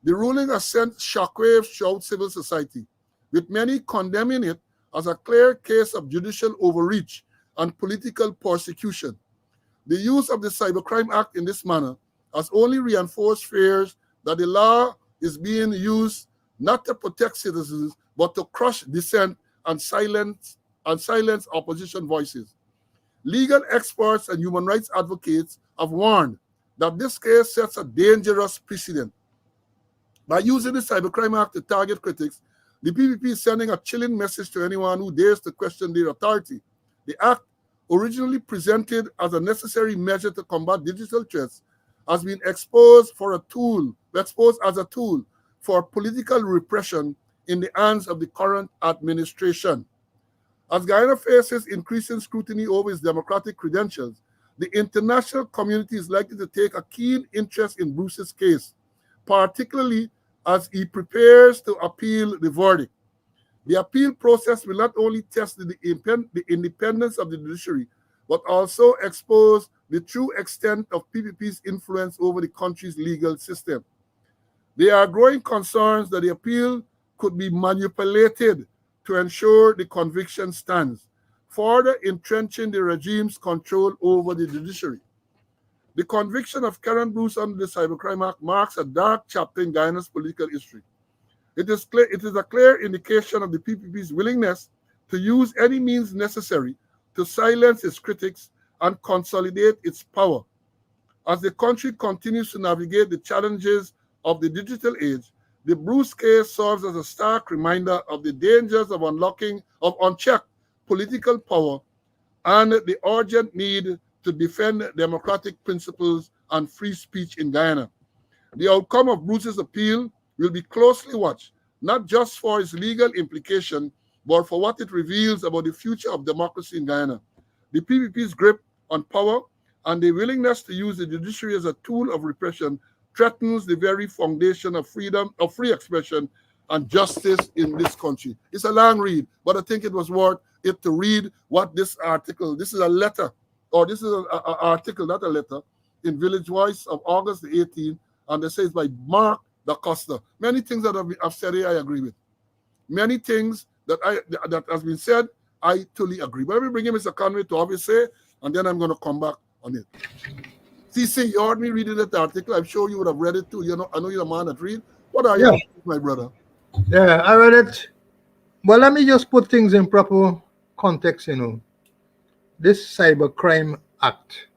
Speaker 1: The ruling has sent shockwaves throughout civil society, with many condemning it as a clear case of judicial overreach and political persecution. The use of the Cybercrime Act in this manner has only reinforced fears that the law is being used not to protect citizens, but to crush dissent and silence opposition voices. Legal experts and human rights advocates have warned that this case sets a dangerous precedent. By using the Cybercrime Act to target critics, the PPP is sending a chilling message to anyone who dares to question their authority. The act, originally presented as a necessary measure to combat digital threats, has been exposed as a tool for political repression in the hands of the current administration. As Guyana faces increasing scrutiny over its democratic credentials, the international community is likely to take a keen interest in Bruce's case, particularly as he prepares to appeal the verdict. The appeal process will not only test the independence of the judiciary, but also expose the true extent of PPP's influence over the country's legal system. There are growing concerns that the appeal could be manipulated to ensure the conviction stands, further entrenching the regime's control over the judiciary. The conviction of Karen Bruce under the Cybercrime Act marks a dark chapter in Guyana's political history. It is a clear indication of the PPP's willingness to use any means necessary to silence its critics and consolidate its power. As the country continues to navigate the challenges of the digital age, the Bruce case serves as a stark reminder of the dangers of unchecked political power and the urgent need to defend democratic principles and free speech in Guyana. The outcome of Bruce's appeal will be closely watched, not just for its legal implication, but for what it reveals about the future of democracy in Guyana. The PPP's grip on power and the willingness to use the judiciary as a tool of repression threatens the very foundation of freedom, of free expression, and justice in this country. It's a long read, but I think it was worth it to read what this article, this is a letter, or this is an article, not a letter, in Village Voice of August the 18th, and it says by Mark Da Costa. Many things that I've said here, I agree with. Many things that has been said, I totally agree. But let me bring in Mr. Conway to obviously say, and then I'm going to come back on it. CC, you heard me reading that article. I'm sure you would have read it too. I know you're a man that read. What are your thoughts, my brother?
Speaker 2: Yeah, I read it. Well, let me just put things in proper context, This Cybercrime Act,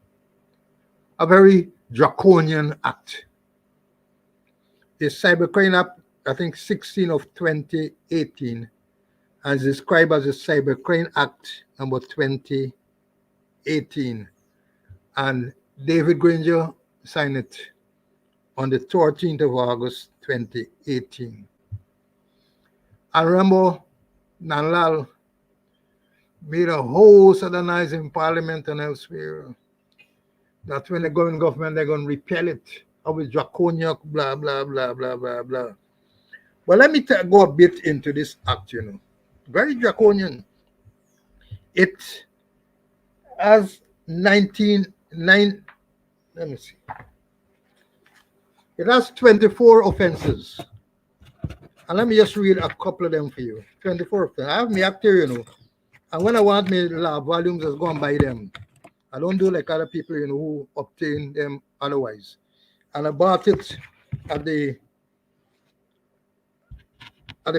Speaker 2: a very draconian act. the Cybercrime Act, I think 16 of 2018, and is described as the Cybercrime Act number 2018. And David Granger signed it on the 13th of August 2018. And remember, Nanlal made a host of the noise in Parliament and elsewhere that when they go in government, they're going to repeal it. How it's draconian, blah, blah, blah, blah, blah, blah. But let me go a bit into this act, Very draconian. It has 19, let me see. It has 24 offenses. And let me just read a couple of them for you. 24 offenses. I have my act here, And when I want me volumes, I go and buy them. I don't do like other people, who obtain them otherwise. And I bought it at the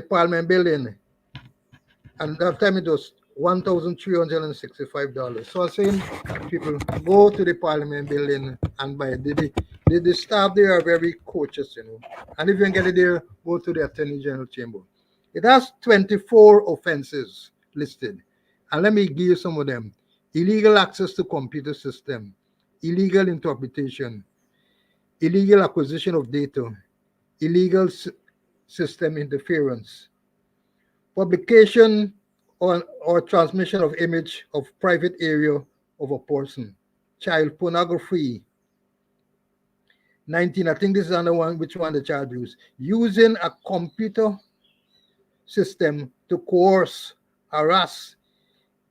Speaker 2: Parliament building. And that time it was $1,365. So I'm saying people go to the Parliament building and buy it. The staff there are very courteous, And if you can get it there, go to the Attorney General Chamber. It has 24 offenses listed. And let me give you some of them. Illegal access to computer system, illegal interpretation, illegal acquisition of data, illegal system interference, publication or transmission of image of private area of a person, child pornography. 19, I think this is another one, which one the child using a computer system to coerce, harass,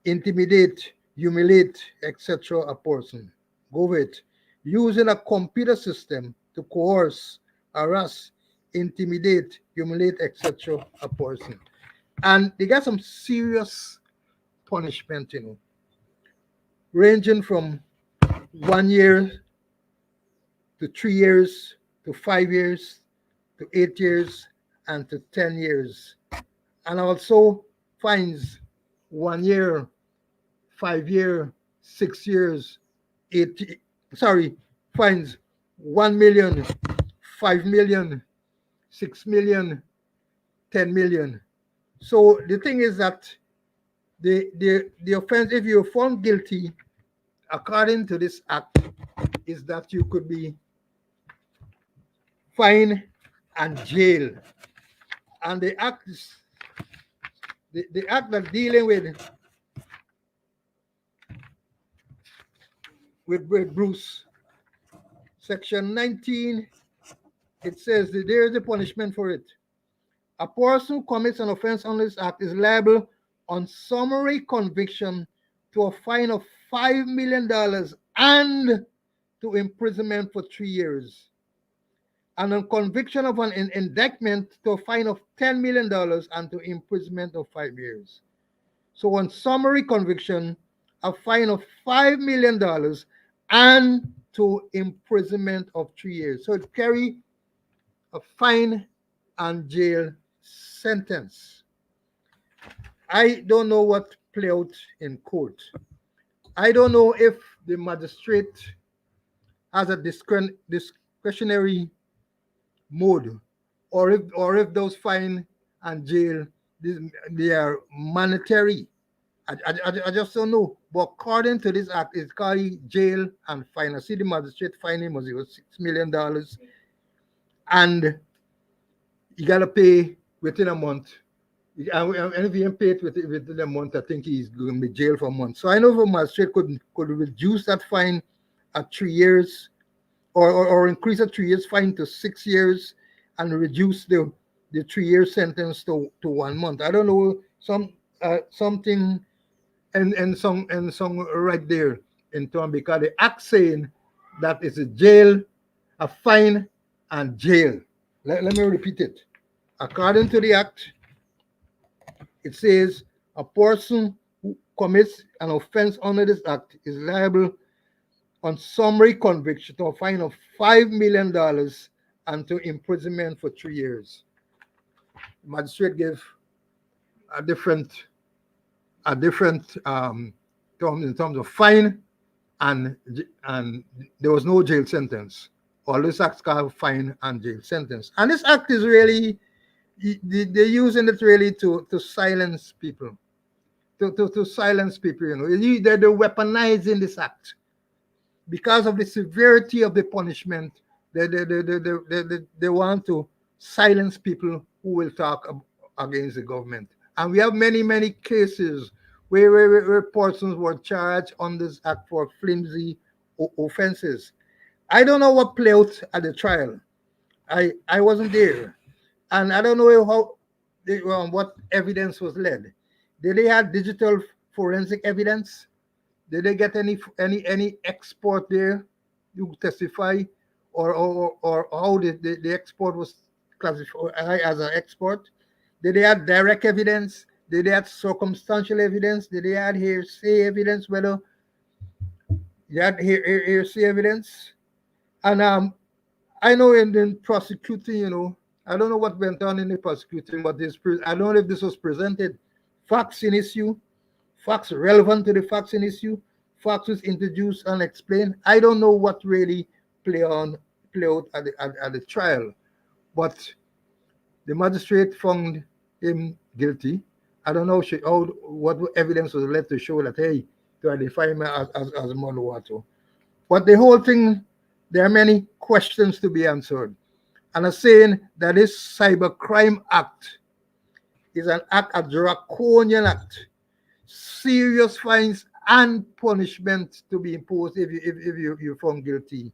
Speaker 2: intimidate, humiliate, etc. a person. Go with it. Using a computer system to coerce, harass, intimidate, humiliate, etc. a person. And they got some serious punishment, ranging from 1 year to 3 years to 5 years to 8 years and to 10 years. And also fines 1 year, 5 year, 6 years, fines 1 million, 5 million, 6 million, 10 million. So the thing is that the offense, if you're found guilty, according to this act, is that you could be fined and jailed. And the act is the act that dealing with Bruce, section 19, it says that there is a punishment for it. A person who commits an offense under this act is liable on summary conviction to a fine of $5 million and to imprisonment for 3 years. And on conviction of an indictment to a fine of $10 million and to imprisonment of 5 years. So on summary conviction, a fine of $5 million and to imprisonment of 3 years. So it carry a fine and jail sentence. I don't know what play out in court. I don't know if the magistrate has a discretionary mode, or if those fine and jail they are monetary. I just don't know. But according to this act, it's called jail and fine. I see the magistrate fine him was $6 million, and you gotta pay within a month. And if he ain't paid within a month, I think he's going to be jailed for a month. So I know the magistrate could reduce that fine at 3 years, or increase a 3 years fine to 6 years, and reduce the 3 year sentence to 1 month. I don't know, something and some right there in term, because the act saying that it's a jail, a fine, and jail. Let me repeat it. According to the act, it says a person who commits an offense under this act is liable on summary conviction to a fine of $5 million and to imprisonment for 3 years. The magistrate gave a different term in terms of fine, and there was no jail sentence. All this acts called fine and jail sentence. And this act is really, they're using it really to silence people. To silence people, they're weaponizing this act because of the severity of the punishment. They want to silence people who will talk against the government. And we have many cases where persons were charged on this act for flimsy offenses. I don't know what played out at the trial. I wasn't there, and I don't know what evidence was led. Did they have digital forensic evidence? Did they get any export there? You testify, or how the export was classified as an export? Did they have direct evidence? Did they have circumstantial evidence? Did they have hearsay evidence? Whether you had hearsay evidence? And I know in prosecuting, I don't know what went on in the prosecuting, but I don't know if this was presented. Facts in issue, facts relevant to the facts in issue, facts was introduced and explained. I don't know what really play out at the trial, but the magistrate found him guilty. I don't know what evidence was led to show that, hey, to identify him as Moluwato. But the whole thing, there are many questions to be answered. And I'm saying that this Cybercrime Act is an act, a draconian act, serious fines and punishment to be imposed if you're found guilty.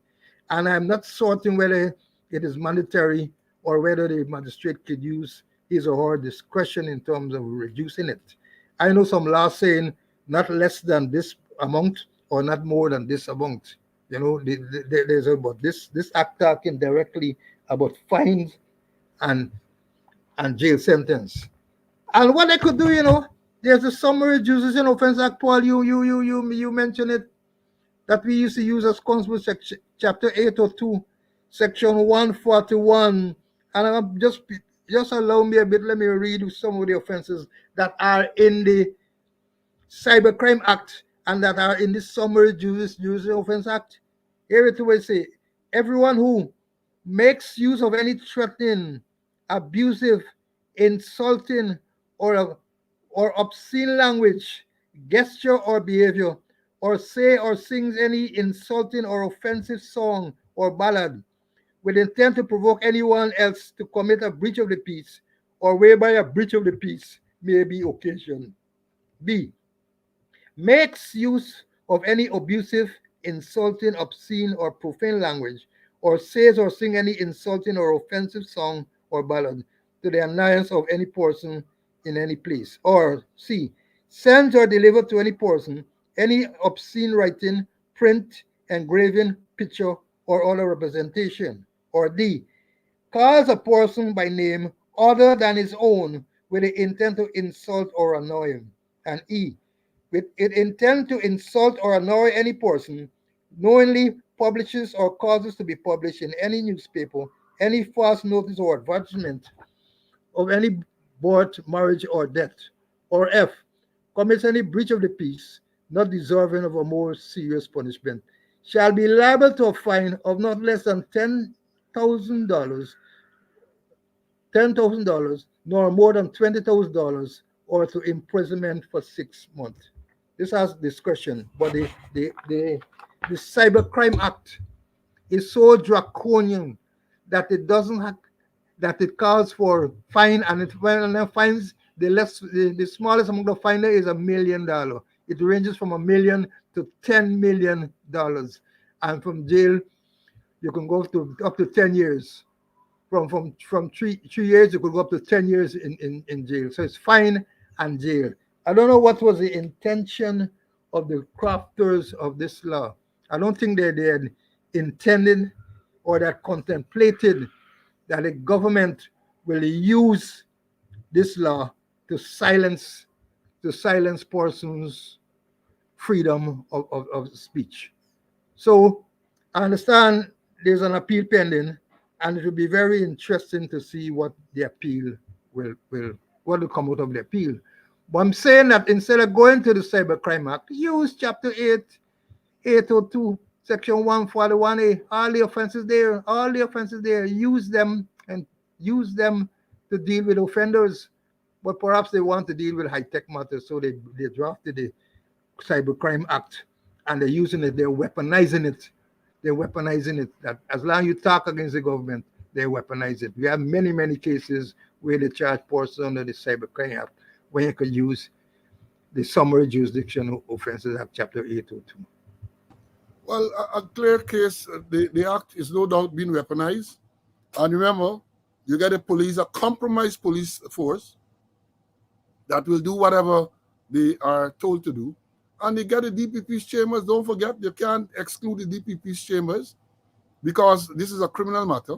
Speaker 2: And I'm not certain whether it is mandatory or whether the magistrate could use his or her discretion in terms of reducing it. I know some laws saying not less than this amount or not more than this amount. There's about this act talking directly about fines and jail sentence. And what they could do, there's a summary justice and offense act, Paul. You mentioned it, that we used to use as Constitution section, chapter 802, section 141. And just allow me a bit. Let me read some of the offenses that are in the Cybercrime Act and that are in the Summary Justice Offense Act. Here it will say, everyone who makes use of any threatening, abusive, insulting, or obscene language, gesture, or behavior, or say or sings any insulting or offensive song or ballad with intent to provoke anyone else to commit a breach of the peace, or whereby a breach of the peace may be occasioned. B, makes use of any abusive, insulting, obscene, or profane language, or says or sing any insulting or offensive song or ballad to the annoyance of any person in any place. Or C, sends or delivers to any person any obscene writing, print, engraving, picture, or other representation. Or D, calls a person by name other than his own with the intent to insult or annoy him. And E, with it intent to insult or annoy any person, knowingly publishes or causes to be published in any newspaper any false notice or advertisement of any birth, marriage, or death. Or F, commits any breach of the peace not deserving of a more serious punishment, shall be liable to a fine of not less than $10,000, nor more than $20,000, or to imprisonment for 6 months. This has discretion, but the Cybercrime Act is so draconian that it doesn't have, that it calls for fine, and it fines the smallest amount of fine there is $1 million. It ranges from $1 million to $10 million, and from jail you can go to up to 10 years. From 3 years you could go up to 10 years in jail. So it's fine and jail. I don't know what was the intention of the crafters of this law. I don't think they had intended or that contemplated that the government will use this law to silence persons' freedom of speech. So I understand there's an appeal pending, and it will be very interesting to see what the appeal what will come out of the appeal. But I'm saying that instead of going to the Cybercrime Act, use Chapter 8, 802, Section 141A, all the offenses there, use them and use them to deal with offenders. But perhaps they want to deal with high-tech matters, so they drafted the Cybercrime Act and they're using it, they're weaponizing it. That as long as you talk against the government, they weaponize it. We have many, many cases where they charge persons under the Cybercrime Act when you could use the summary jurisdiction offenses Act Chapter 802.
Speaker 1: Well, a clear case, the act is no doubt being weaponized. And remember, you get a compromised police force that will do whatever they are told to do. And they get the DPP's chambers. Don't forget, you can't exclude the DPP's chambers because this is a criminal matter.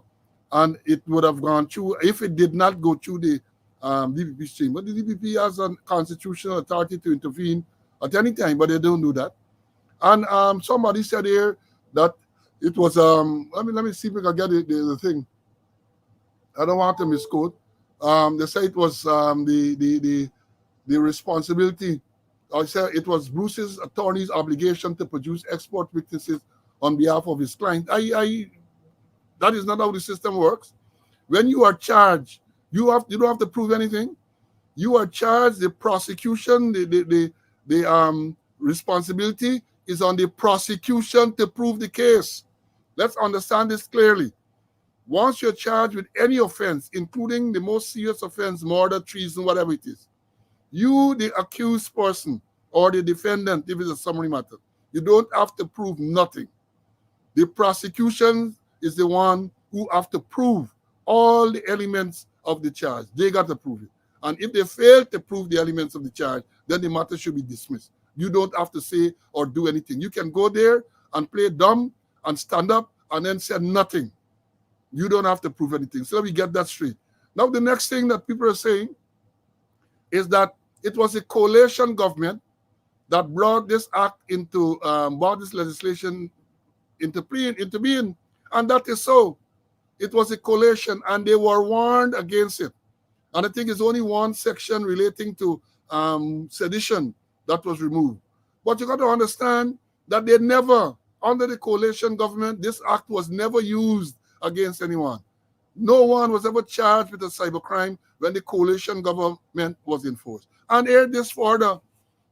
Speaker 1: And it would have gone through, if it did not go through the DPP's chamber, the DPP has a constitutional authority to intervene at any time, but they don't do that. And somebody said here that it was, let me see if I can get the thing. I don't want to misquote. They say it was the responsibility. I said it was Bruce's attorney's obligation to produce expert witnesses on behalf of his client. That is not how the system works. When you are charged, you don't have to prove anything. You are charged. The prosecution, the responsibility is on the prosecution to prove the case. Let's understand this clearly. Once you're charged with any offense, including the most serious offense, murder, treason, whatever it is, you, the accused person, or the defendant, if it's a summary matter, you don't have to prove nothing. The prosecution is the one who have to prove all the elements of the charge. They got to prove it. And if they fail to prove the elements of the charge, then the matter should be dismissed. You don't have to say or do anything. You can go there and play dumb and stand up and then say nothing. You don't have to prove anything. So let me get that straight. Now, the next thing that people are saying is that it was a coalition government that brought this act into, brought this legislation into being. And that is so. It was a coalition and they were warned against it. And I think it's only one section relating to sedition that was removed. But you got to understand that they never, under the coalition government, this act was never used against anyone. No one was ever charged with a cybercrime when the coalition government was in force. And here this further,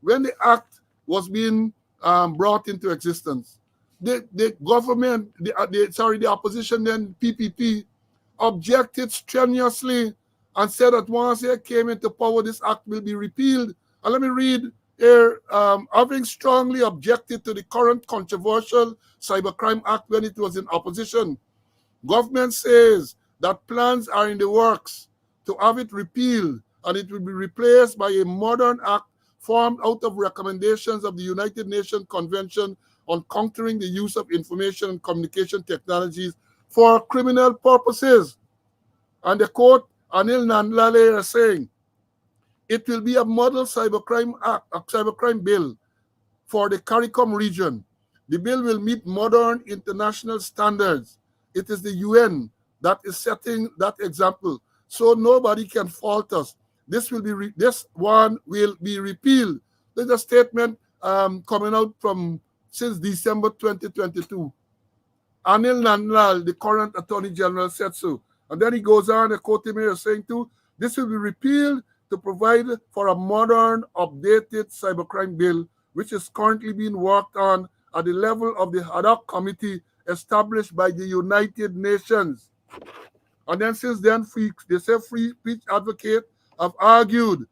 Speaker 1: when the act was being brought into existence, the government, the opposition then, PPP, objected strenuously and said that once it came into power, this act will be repealed. And let me read here, having strongly objected to the current controversial Cybercrime Act when it was in opposition, government says that plans are in the works to have it repealed and it will be replaced by a modern act formed out of recommendations of the United Nations Convention on countering the use of information and communication technologies for criminal purposes. And the quote, Anil Nandlale is saying, it will be a model cybercrime act, a cybercrime bill for the CARICOM region. The bill will meet modern international standards. It is the UN that is setting that example, so nobody can fault us. This one will be repealed. There's a statement coming out from since December 2022. Anil Nandlal, the current Attorney General, said so. And then he goes on, a quote him here saying too, this will be repealed to provide for a modern, updated cybercrime bill, which is currently being worked on at the level of the ad hoc committee established by the United Nations. And then since then, free speech advocates have argued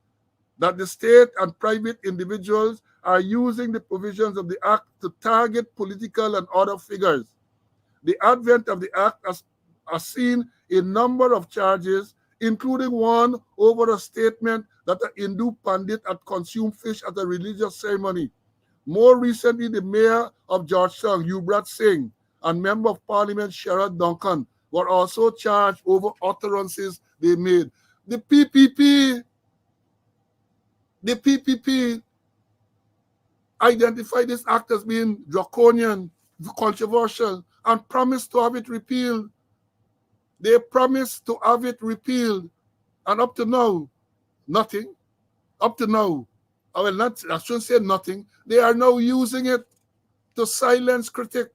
Speaker 1: that the state and private individuals are using the provisions of the Act to target political and other figures. The advent of the Act has seen a number of charges, including one over a statement that an Hindu Pandit had consumed fish at a religious ceremony. More recently, the mayor of Georgetown, Yubrat Singh, and member of parliament Sherrod Duncan were also charged over utterances they made. The PPP identified this act as being draconian, controversial, and promised to have it repealed. They promised to have it repealed, and up to now, nothing. Up to now, I shouldn't say nothing. They are now using it to silence critics.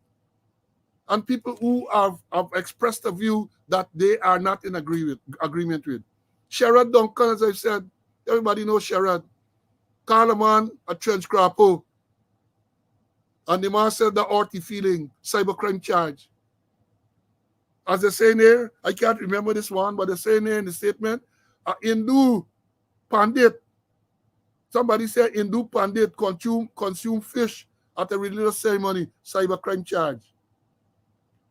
Speaker 1: and people who have expressed a view that they are not in agreement with. Sherrod Duncan, as I've said, everybody knows Sherrod. Call a man a trench crapo. And the man said the orty feeling, cybercrime charge. As they say here, I can't remember this one, but they say here in the statement, Hindu Pandit. Somebody said Hindu Pandit consume fish at a religious ceremony, cybercrime charge.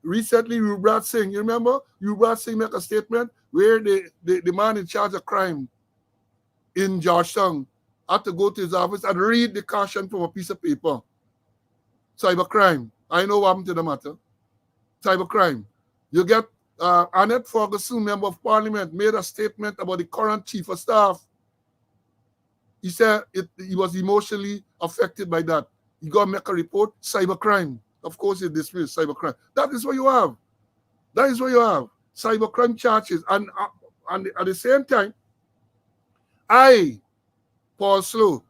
Speaker 1: Recently, Yuvraj Singh, you remember? Yuvraj Singh made a statement where the man in charge of crime in Georgetown had to go to his office and read the caution from a piece of paper. Cybercrime. I know what happened to the matter. Cybercrime. You get Annette Ferguson, member of parliament, made a statement about the current chief of staff. He said he was emotionally affected by that. He got to make a report, cybercrime. Of course, he dismissed cybercrime. That is what you have. That is what you have. Cybercrime charges. And at the same time, I, Paul Slow,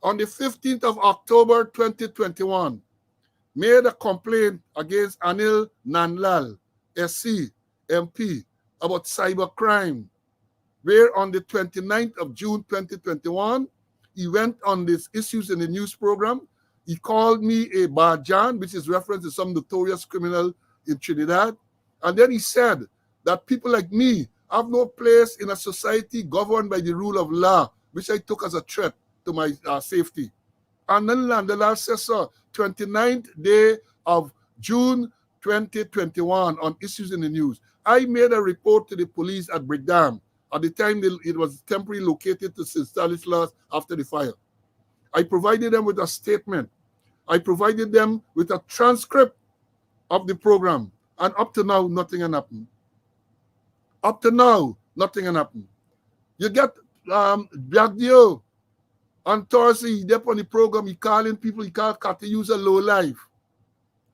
Speaker 1: on the 15th of October 2021, made a complaint against Anil Nanlal, SC, MP, about cybercrime, where on the 29th of June 2021, he went on this Issues in the News program. He called me a Bajan, which is reference to some notorious criminal in Trinidad. And then he said that people like me have no place in a society governed by the rule of law, which I took as a threat to my safety. And then the last session, 29th day of June 2021 on Issues in the News, I made a report to the police at Brickdam. At the time, it was temporarily located to Stanislas after the fire. I provided them with a statement. I provided them with a transcript of the program. And up to now, nothing had happened. Up to now, nothing had happened. You get Biagdio on Thursday, he up on the program, he calling people, he called Katiusa low life.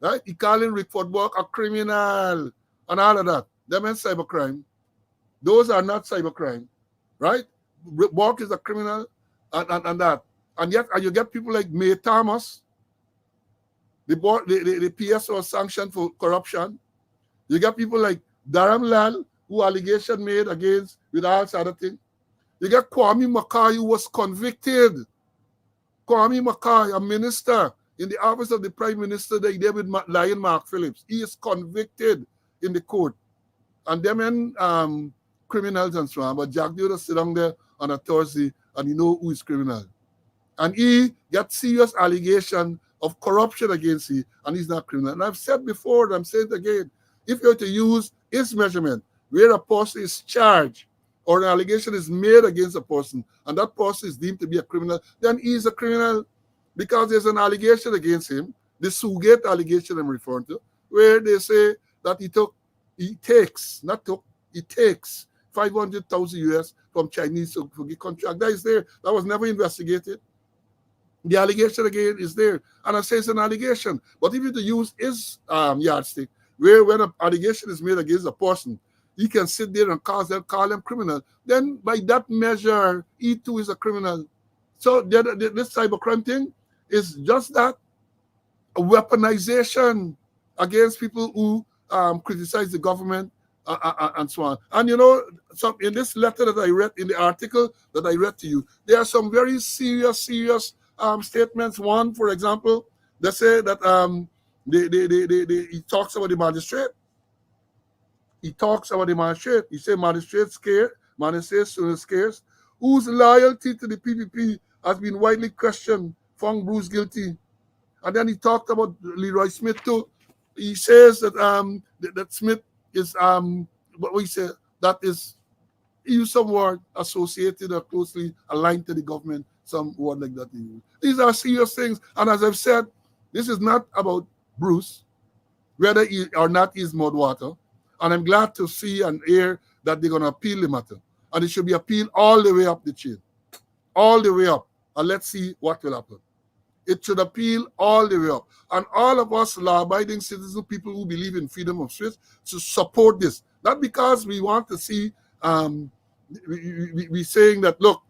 Speaker 1: Right? He calling Rick Fordberg a criminal and all of that. Them ain't cybercrime. Those are not cybercrime. Right? Bork is a criminal and that. And yet, you get people like May Thomas, the PSO sanctioned for corruption. You get people like Dharam Lal, who allegation made against with all sort of thing. You get Kwame Mackay, who was convicted. Kwame Mackay, a minister in the office of the Prime Minister, that he did with Lion Mark Phillips. He is convicted in the court. And them and criminals and so on. But Jack Duda sit down there on a Thursday and you know who is criminal. And he got serious allegation of corruption against him, and he's not criminal. And I've said before, and I'm saying it again, if you're to use his measurement, where a person is charged or an allegation is made against a person, and that person is deemed to be a criminal, then he's a criminal because there's an allegation against him, the Sugate allegation I'm referring to, where they say that he takes 500,000 US from Chinese to get contract. That is there. That was never investigated. The allegation again is there. And I say it's an allegation. But if you to use his yardstick, where when an allegation is made against a person, he can sit there and call them criminal, then by that measure, he too is a criminal. So this cybercrime thing is just that, a weaponization against people who criticize the government and so on. And you know, in this letter that I read, in the article that I read to you, there are some very serious statements. One, for example, they say that he talks about the magistrate. He talks about the magistrate. He said magistrate scarce, whose loyalty to the PPP has been widely questioned, found Bruce guilty. And then he talked about Leroy Smith too. He says that that Smith is what we say that is, he used some word associated or closely aligned to the government, some word like that. These are serious things. And as I've said, this is not about Bruce, whether he or not is Mudwater. And I'm glad to see and hear that they're going to appeal the matter. And it should be appealed all the way up the chain. All the way up. And let's see what will happen. It should appeal all the way up. And all of us law-abiding citizens, people who believe in freedom of speech, should support this. Not because we want to see, we saying that, look,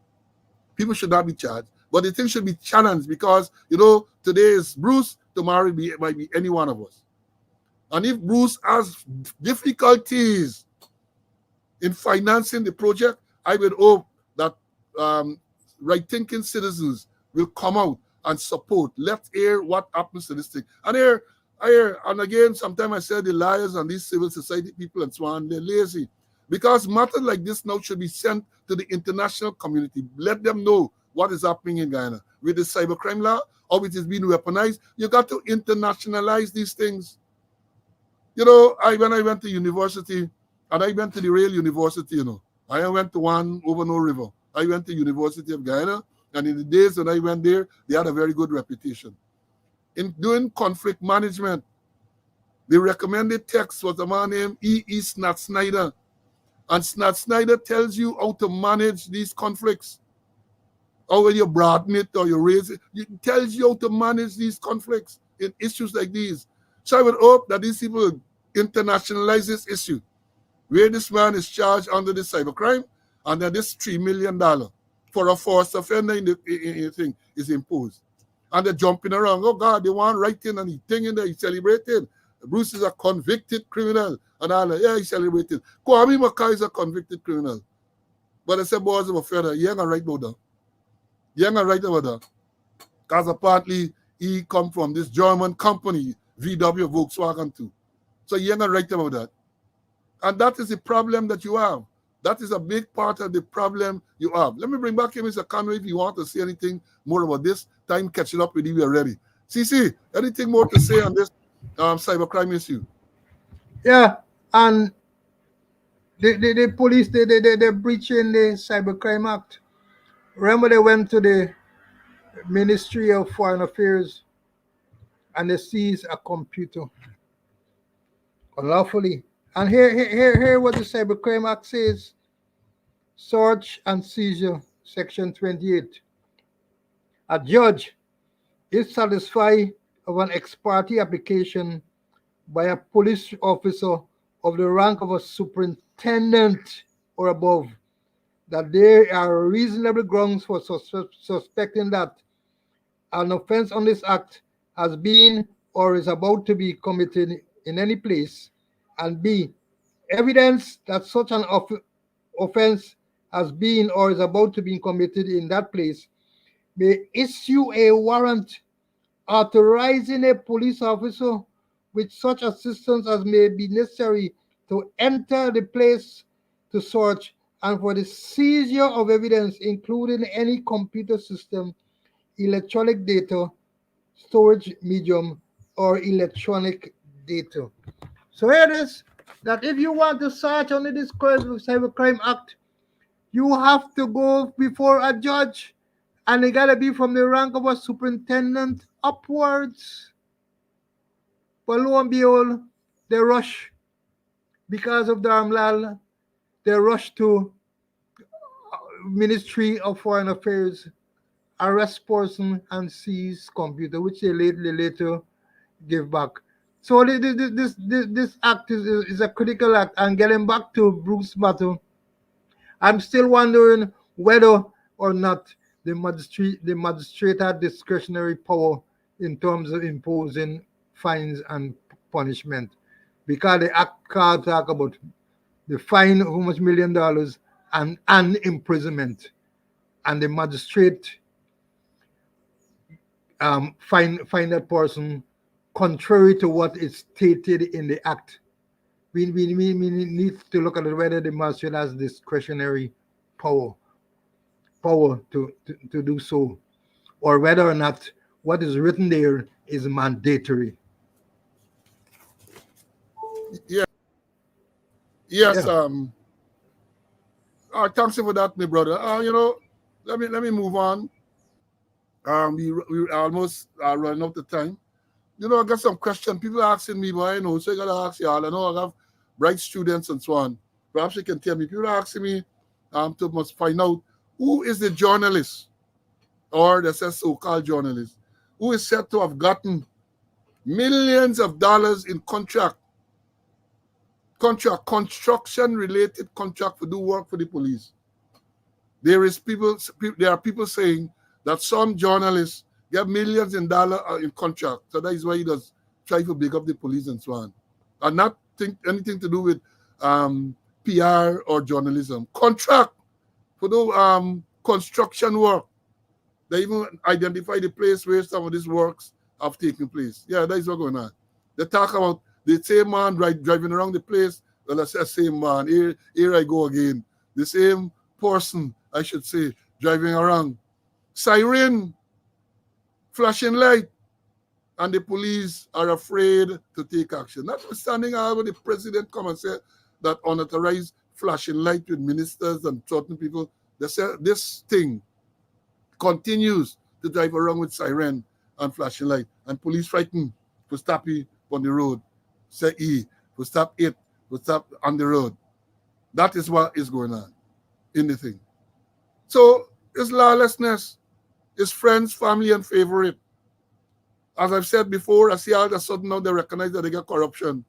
Speaker 1: people should not be charged, but the thing should be challenged because, you know, today is Bruce, tomorrow it might be any one of us. And if Bruce has difficulties in financing the project, I would hope that right-thinking citizens will come out and support. Let's hear what happens to this thing. And and again, sometimes I say the liars and these civil society people and so on, they're lazy. Because matters like this now should be sent to the international community. Let them know what is happening in Guyana. With the cybercrime law, how it is being weaponized, you got to internationalize these things. You know, when I went to university, and I went to the real university, I went to one over no river. I went to University of Guyana, and in the days when I went there, they had a very good reputation. In doing conflict management, the recommended text was a man named E. Snat Snyder. And Snat Snyder tells you how to manage these conflicts. How when you broaden it or you raise it, it tells you how to manage these conflicts in issues like these. So I would hope that these people internationalize this issue, where this man is charged under the cybercrime, and that this $3 million for a forced offender in the thing is imposed. And they're jumping around. Oh God, they want writing and he thing in there, he's celebrated. Bruce is a convicted criminal. And all that. Yeah, he's celebrated. Kwame Mackay is a convicted criminal. But I said, boys of a feather, you ain't gonna write about that. You ain't gonna write about that. Because apparently he come from this German company, VW Volkswagen too. So you ain't gonna write about that. And that is the problem that you have. That is a big part of the problem you have. Let me bring back in Mr. Conway if you want to say anything more about this. Time catching up with you, we are ready. CC, anything more to say on this cybercrime issue?
Speaker 2: Yeah, and the police, they're breaching the Cybercrime Act. Remember, they went to the Ministry of Foreign Affairs and they seized a computer unlawfully. And here what the Cybercrime Act says: search and seizure, Section 28. A judge is satisfied of an ex parte application by a police officer of the rank of a superintendent or above that there are reasonable grounds for suspecting that an offense on this act has been or is about to be committed in any place, and B, evidence that such an offense has been or is about to be committed in that place, may issue a warrant authorizing a police officer with such assistance as may be necessary to enter the place to search and for the seizure of evidence, including any computer system, electronic data, storage medium, or electronic data. So here it is, that if you want to search under this Cybercrime Act, you have to go before a judge, and it gotta be from the rank of a superintendent upwards. But lo and behold, they rush because of Darmlal. They rush to Ministry of Foreign Affairs, arrest person, and seize computer, which they later give back. So this act is a critical act. And getting back to Bruce matter, I'm still wondering whether or not the magistrate had discretionary power in terms of imposing fines and punishment, because the act can't talk about the fine of how much $1 million and imprisonment, and the magistrate find that person contrary to what is stated in the act. We need to look at whether the magistrate has discretionary power to do so, or whether or not what is written there is mandatory.
Speaker 1: Yeah. Yes.
Speaker 2: Yeah.
Speaker 1: Thanks for that, my brother. Let me move on. We almost running out of time. I got some questions. People are asking me, but so I gotta ask y'all. I know I have bright students and so on. Perhaps you can tell me. People are asking me to must find out who is the journalist, or the so-called journalist, who is said to have gotten millions of dollars in construction-related contract to do work for the police. There are people saying that some journalists get millions in dollars in contract. So that is why he does try to big up the police and so on. and not anything to do with PR or journalism. Contract for the construction work. They even identify the place where some of these works have taken place. Yeah, that is what's going on. They talk about the same man driving around the place. Well, I say same man. Here I go again. The same person, I should say, driving around. Siren, flashing light, and the police are afraid to take action. Notwithstanding how the president come and say that unauthorized flashing light with ministers and certain people, they say this thing continues to drive around with siren and flashing light, and police frightened to stop you on the road. Say to stop it, to stop on the road. That is what is going on in the thing. So it's lawlessness. It's friends, family, and favorite. As I've said before, I see all of a sudden now they recognize that they got corruption.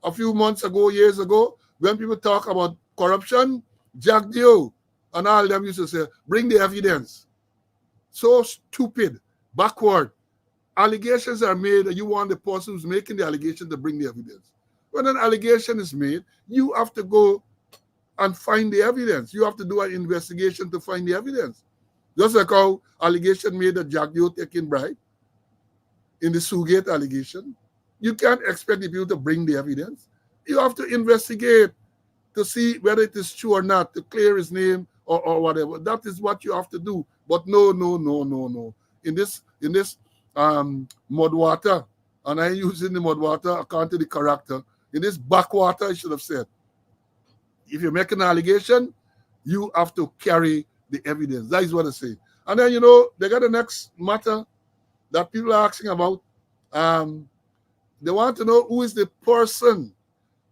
Speaker 1: A few months ago, years ago, when people talk about corruption, Jack Dio and all them used to say, bring the evidence. So stupid, backward. Allegations are made and you want the person who's making the allegation to bring the evidence. When an allegation is made, you have to go and find the evidence. You have to do an investigation to find the evidence. Just like how allegation made that Jack Dio taking bribe in the Sugate allegation. You can't expect the people to bring the evidence. You have to investigate to see whether it is true or not, to clear his name or whatever. That is what you have to do. But no. In this mud water, and I'm using the mud water according to the character, in this backwater, I should have said, if you make an allegation, you have to carry the evidence. That is what I say. And then, they got the next matter that people are asking about. They want to know who is the person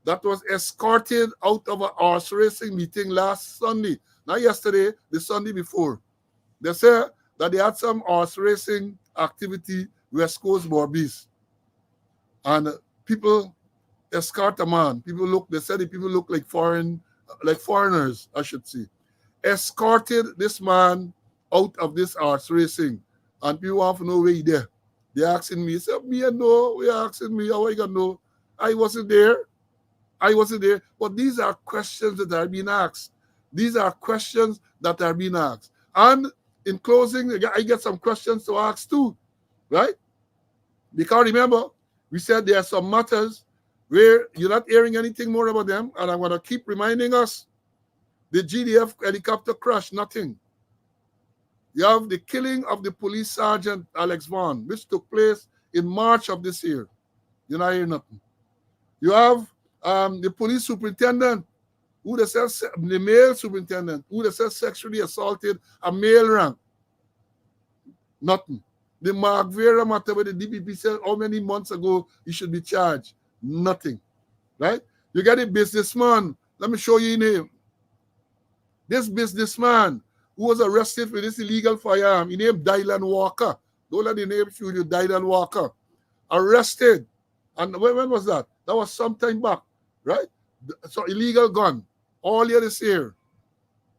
Speaker 1: that was escorted out of a horse racing meeting last Sunday. Not yesterday, the Sunday before. They said that they had some horse racing activity West Coast Borbies. And people escort a man. They said the people look like foreigners, I should say. Escorted this man out of this horse racing. And people want to know where he there. They're asking me, say, me I know, they're asking me, how I gonna know? I wasn't there. But these are questions that are being asked. And in closing, I get some questions to ask too, right? Because remember, we said there are some matters where you're not hearing anything more about them, and I'm going to keep reminding us, the GDF helicopter crash, nothing. You have the killing of the police sergeant, Alex Vaughn, which took place in March of this year. You're not hearing nothing. You have the police superintendent, the male superintendent, who they said sexually assaulted a male rank. Nothing. The Mark Vera matter where the DPP said how many months ago he should be charged. Nothing. Right? You got a businessman. Let me show you his name. This businessman who was arrested for this illegal firearm, he named Dylan Walker. Don't let the name show you, Dylan Walker. Arrested. And when was that? That was some time back, right? So illegal gun. All year this year.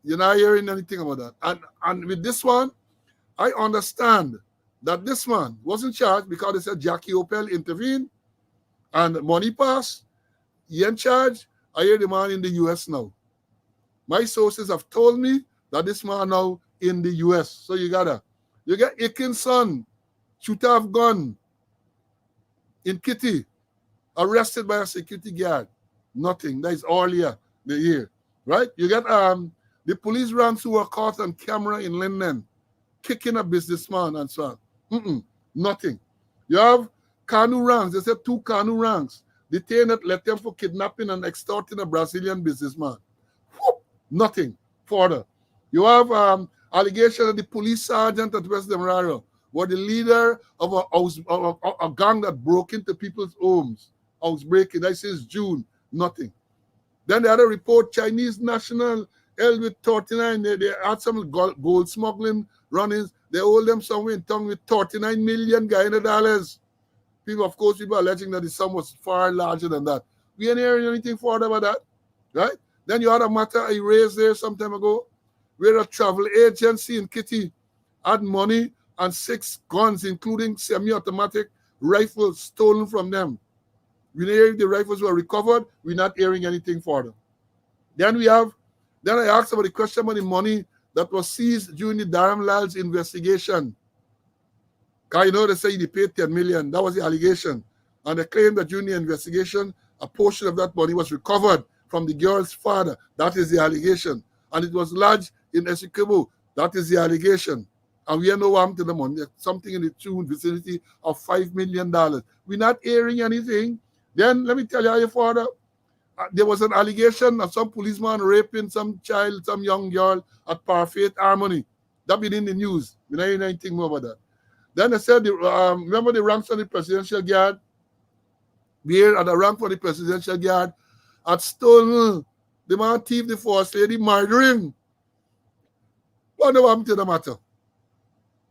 Speaker 1: You're not hearing anything about that. And with this one, I understand that this man wasn't charged because they said Jackie Opel intervened and money passed. He in charge. I hear the man in the US now. My sources have told me that this man now in the US. So you get Aiken's son, shooter of gun in Kitty, arrested by a security guard. Nothing. That is all year, the year. Right? You get the police ranks who were caught on camera in Linden, kicking a businessman and so on. Nothing. You have canoe ranks. They said 2 canoe ranks detained at let them for kidnapping and extorting a Brazilian businessman. Whoop, nothing further. You have allegation that the police sergeant at West Demerara was the leader of a gang that broke into people's homes. Housebreaking. That says June. Nothing. Then the other report, Chinese national held with 39. They had some gold smuggling runnings. They hold them somewhere in town with 39 million Guyana dollars. People, of course, people are alleging that the sum was far larger than that. We ain't hearing anything further about that, right? Then you had a matter I raised there some time ago, where a travel agency in Kitty had money and 6 guns, including semi-automatic rifles, stolen from them. We not hearing the rifles were recovered. We're not hearing anything further. Then I asked about the question about the money that was seized during the Dharam Lal's investigation. Because you know they say they paid 10 million. That was the allegation. And they claimed that during the investigation, a portion of that money was recovered from the girl's father. That is the allegation. And it was lodged in Essequibo. That is the allegation. And we are no harm to the money. Something in the tune vicinity of $5 million. We're not hearing anything. Then let me tell you, your father, there was an allegation of some policeman raping some child, some young girl at Parfaith Harmony. That been in the news. We don't hear anything more about that. Then they said, remember the ranks on the presidential guard? We hear at the rank for the presidential guard at stolen the man thief the first lady murdering. Wonder what happened to the matter?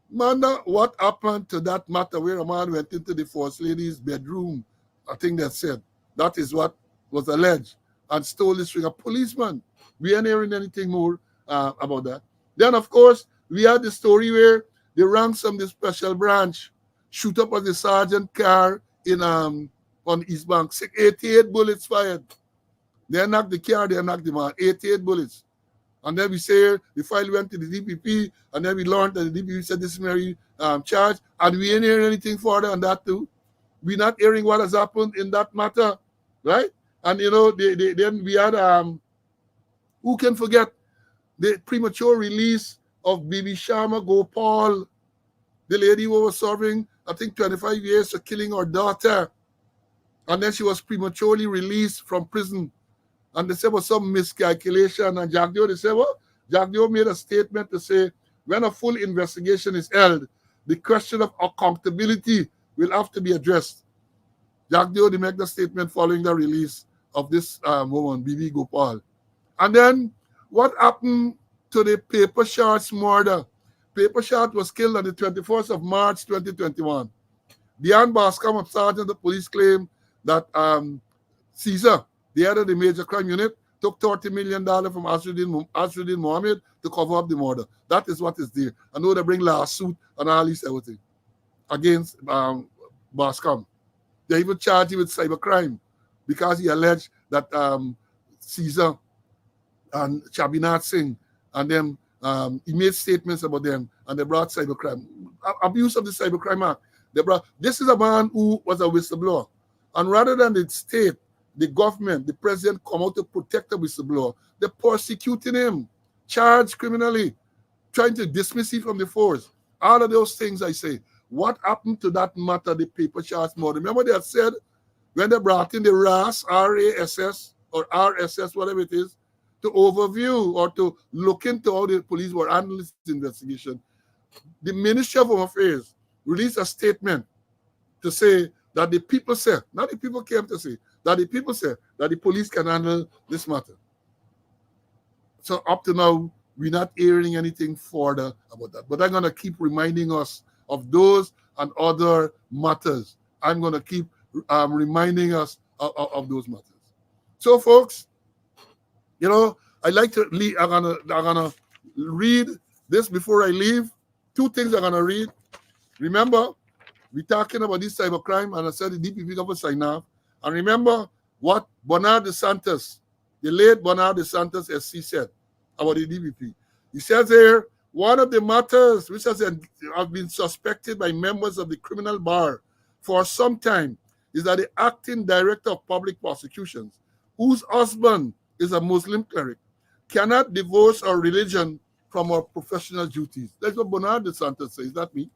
Speaker 1: Wonder what happened to that matter where a man went into the first lady's bedroom. I think they said that is what was alleged and stole this ring. A policeman. We ain't hearing anything more about that. Then, of course, we had the story where the ranks from the special branch shoot up on the sergeant car in on East Bank. 88 bullets fired. They knocked the car, they knocked the man. 88 bullets. And then we say the file went to the DPP, and then we learned that the DPP said disciplinary charge, and we ain't hearing anything further on that too. We're not hearing what has happened in that matter, right? And you know, then we had who can forget the premature release of Bibi Sharma Gopal, the lady who was serving, I think, 25 years for killing her daughter. And then she was prematurely released from prison. And they said was some miscalculation. And Jack Dio, they said, well, Jack Dio made a statement to say, when a full investigation is held, the question of accountability will have to be addressed. Jack Dio, they make the statement following the release of this woman, Bibi Gopal. And then what happened to the Paper Shards murder? Paper Shard was killed on the 21st of March 2021. Diane Bascom of Sergeant of Police claimed that Caesar, the head of the major crime unit, took $30 million from Asruddin Mohammed to cover up the murder. That is what is there. I know they bring lawsuit and all this everything against Bascom. They even charged him with cybercrime because he alleged that Caesar and Chabinath Singh and them, he made statements about them and they brought cybercrime. Abuse of the Cybercrime Act. This is a man who was a whistleblower. And rather than the state, the government, the president come out to protect the whistleblower, they're persecuting him, charged criminally, trying to dismiss him from the force. All of those things I say. What happened to that matter, the Paper Shards murder? Remember they had said when they brought in the RAS, RASS, or RSS, whatever it is, to overview or to look into how the police were handling this investigation, the Ministry of Home Affairs released a statement to say that the people say, not the people came to say, that the people say that the police can handle this matter. So up to now, we're not hearing anything further about that. But I'm going to keep reminding us of those and other matters. I'm going to keep reminding us of those matters. So, folks, you know, I'd like to leave. I'm gonna read this before I leave. Two things I'm gonna read. Remember, we're talking about this cybercrime, and I said the DPP government sign off. And remember what Bernard DeSantis, the late Bernard DeSantis SC, said about the DPP. He says here, one of the matters which have been suspected by members of the criminal bar for some time is that the acting director of public prosecutions, whose husband is a Muslim cleric, cannot divorce our religion from our professional duties. That's what Bernard DeSantis says, not me.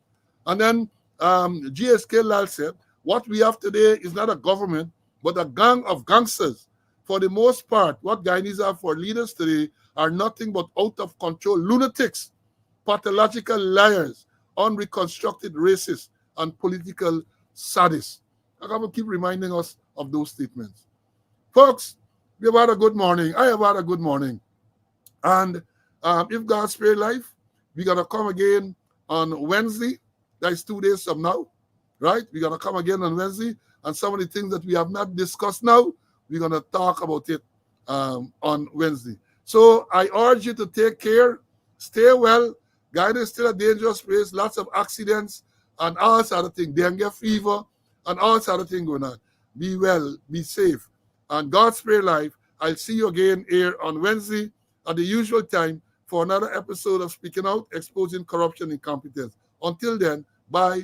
Speaker 1: And then GSK Lal said, what we have today is not a government, but a gang of gangsters. For the most part, what Guyanese have for leaders today are nothing but out-of-control lunatics, pathological liars, unreconstructed racists, and political sadists. I'm going to keep reminding us of those statements. Folks, we have had a good morning. I have had a good morning. And if God spare life, we're going to come again on Wednesday. That's 2 days from now, right? We're going to come again on Wednesday. And some of the things that we have not discussed now, we're going to talk about it on Wednesday. So I urge you to take care, stay well. Guyana is still a dangerous place, lots of accidents and all sort of things, dengue fever and all sort of things going on. Be well, be safe, and God spare life. I'll see you again here on Wednesday at the usual time for another episode of Speaking Out, Exposing Corruption and Incompetence. Until then, bye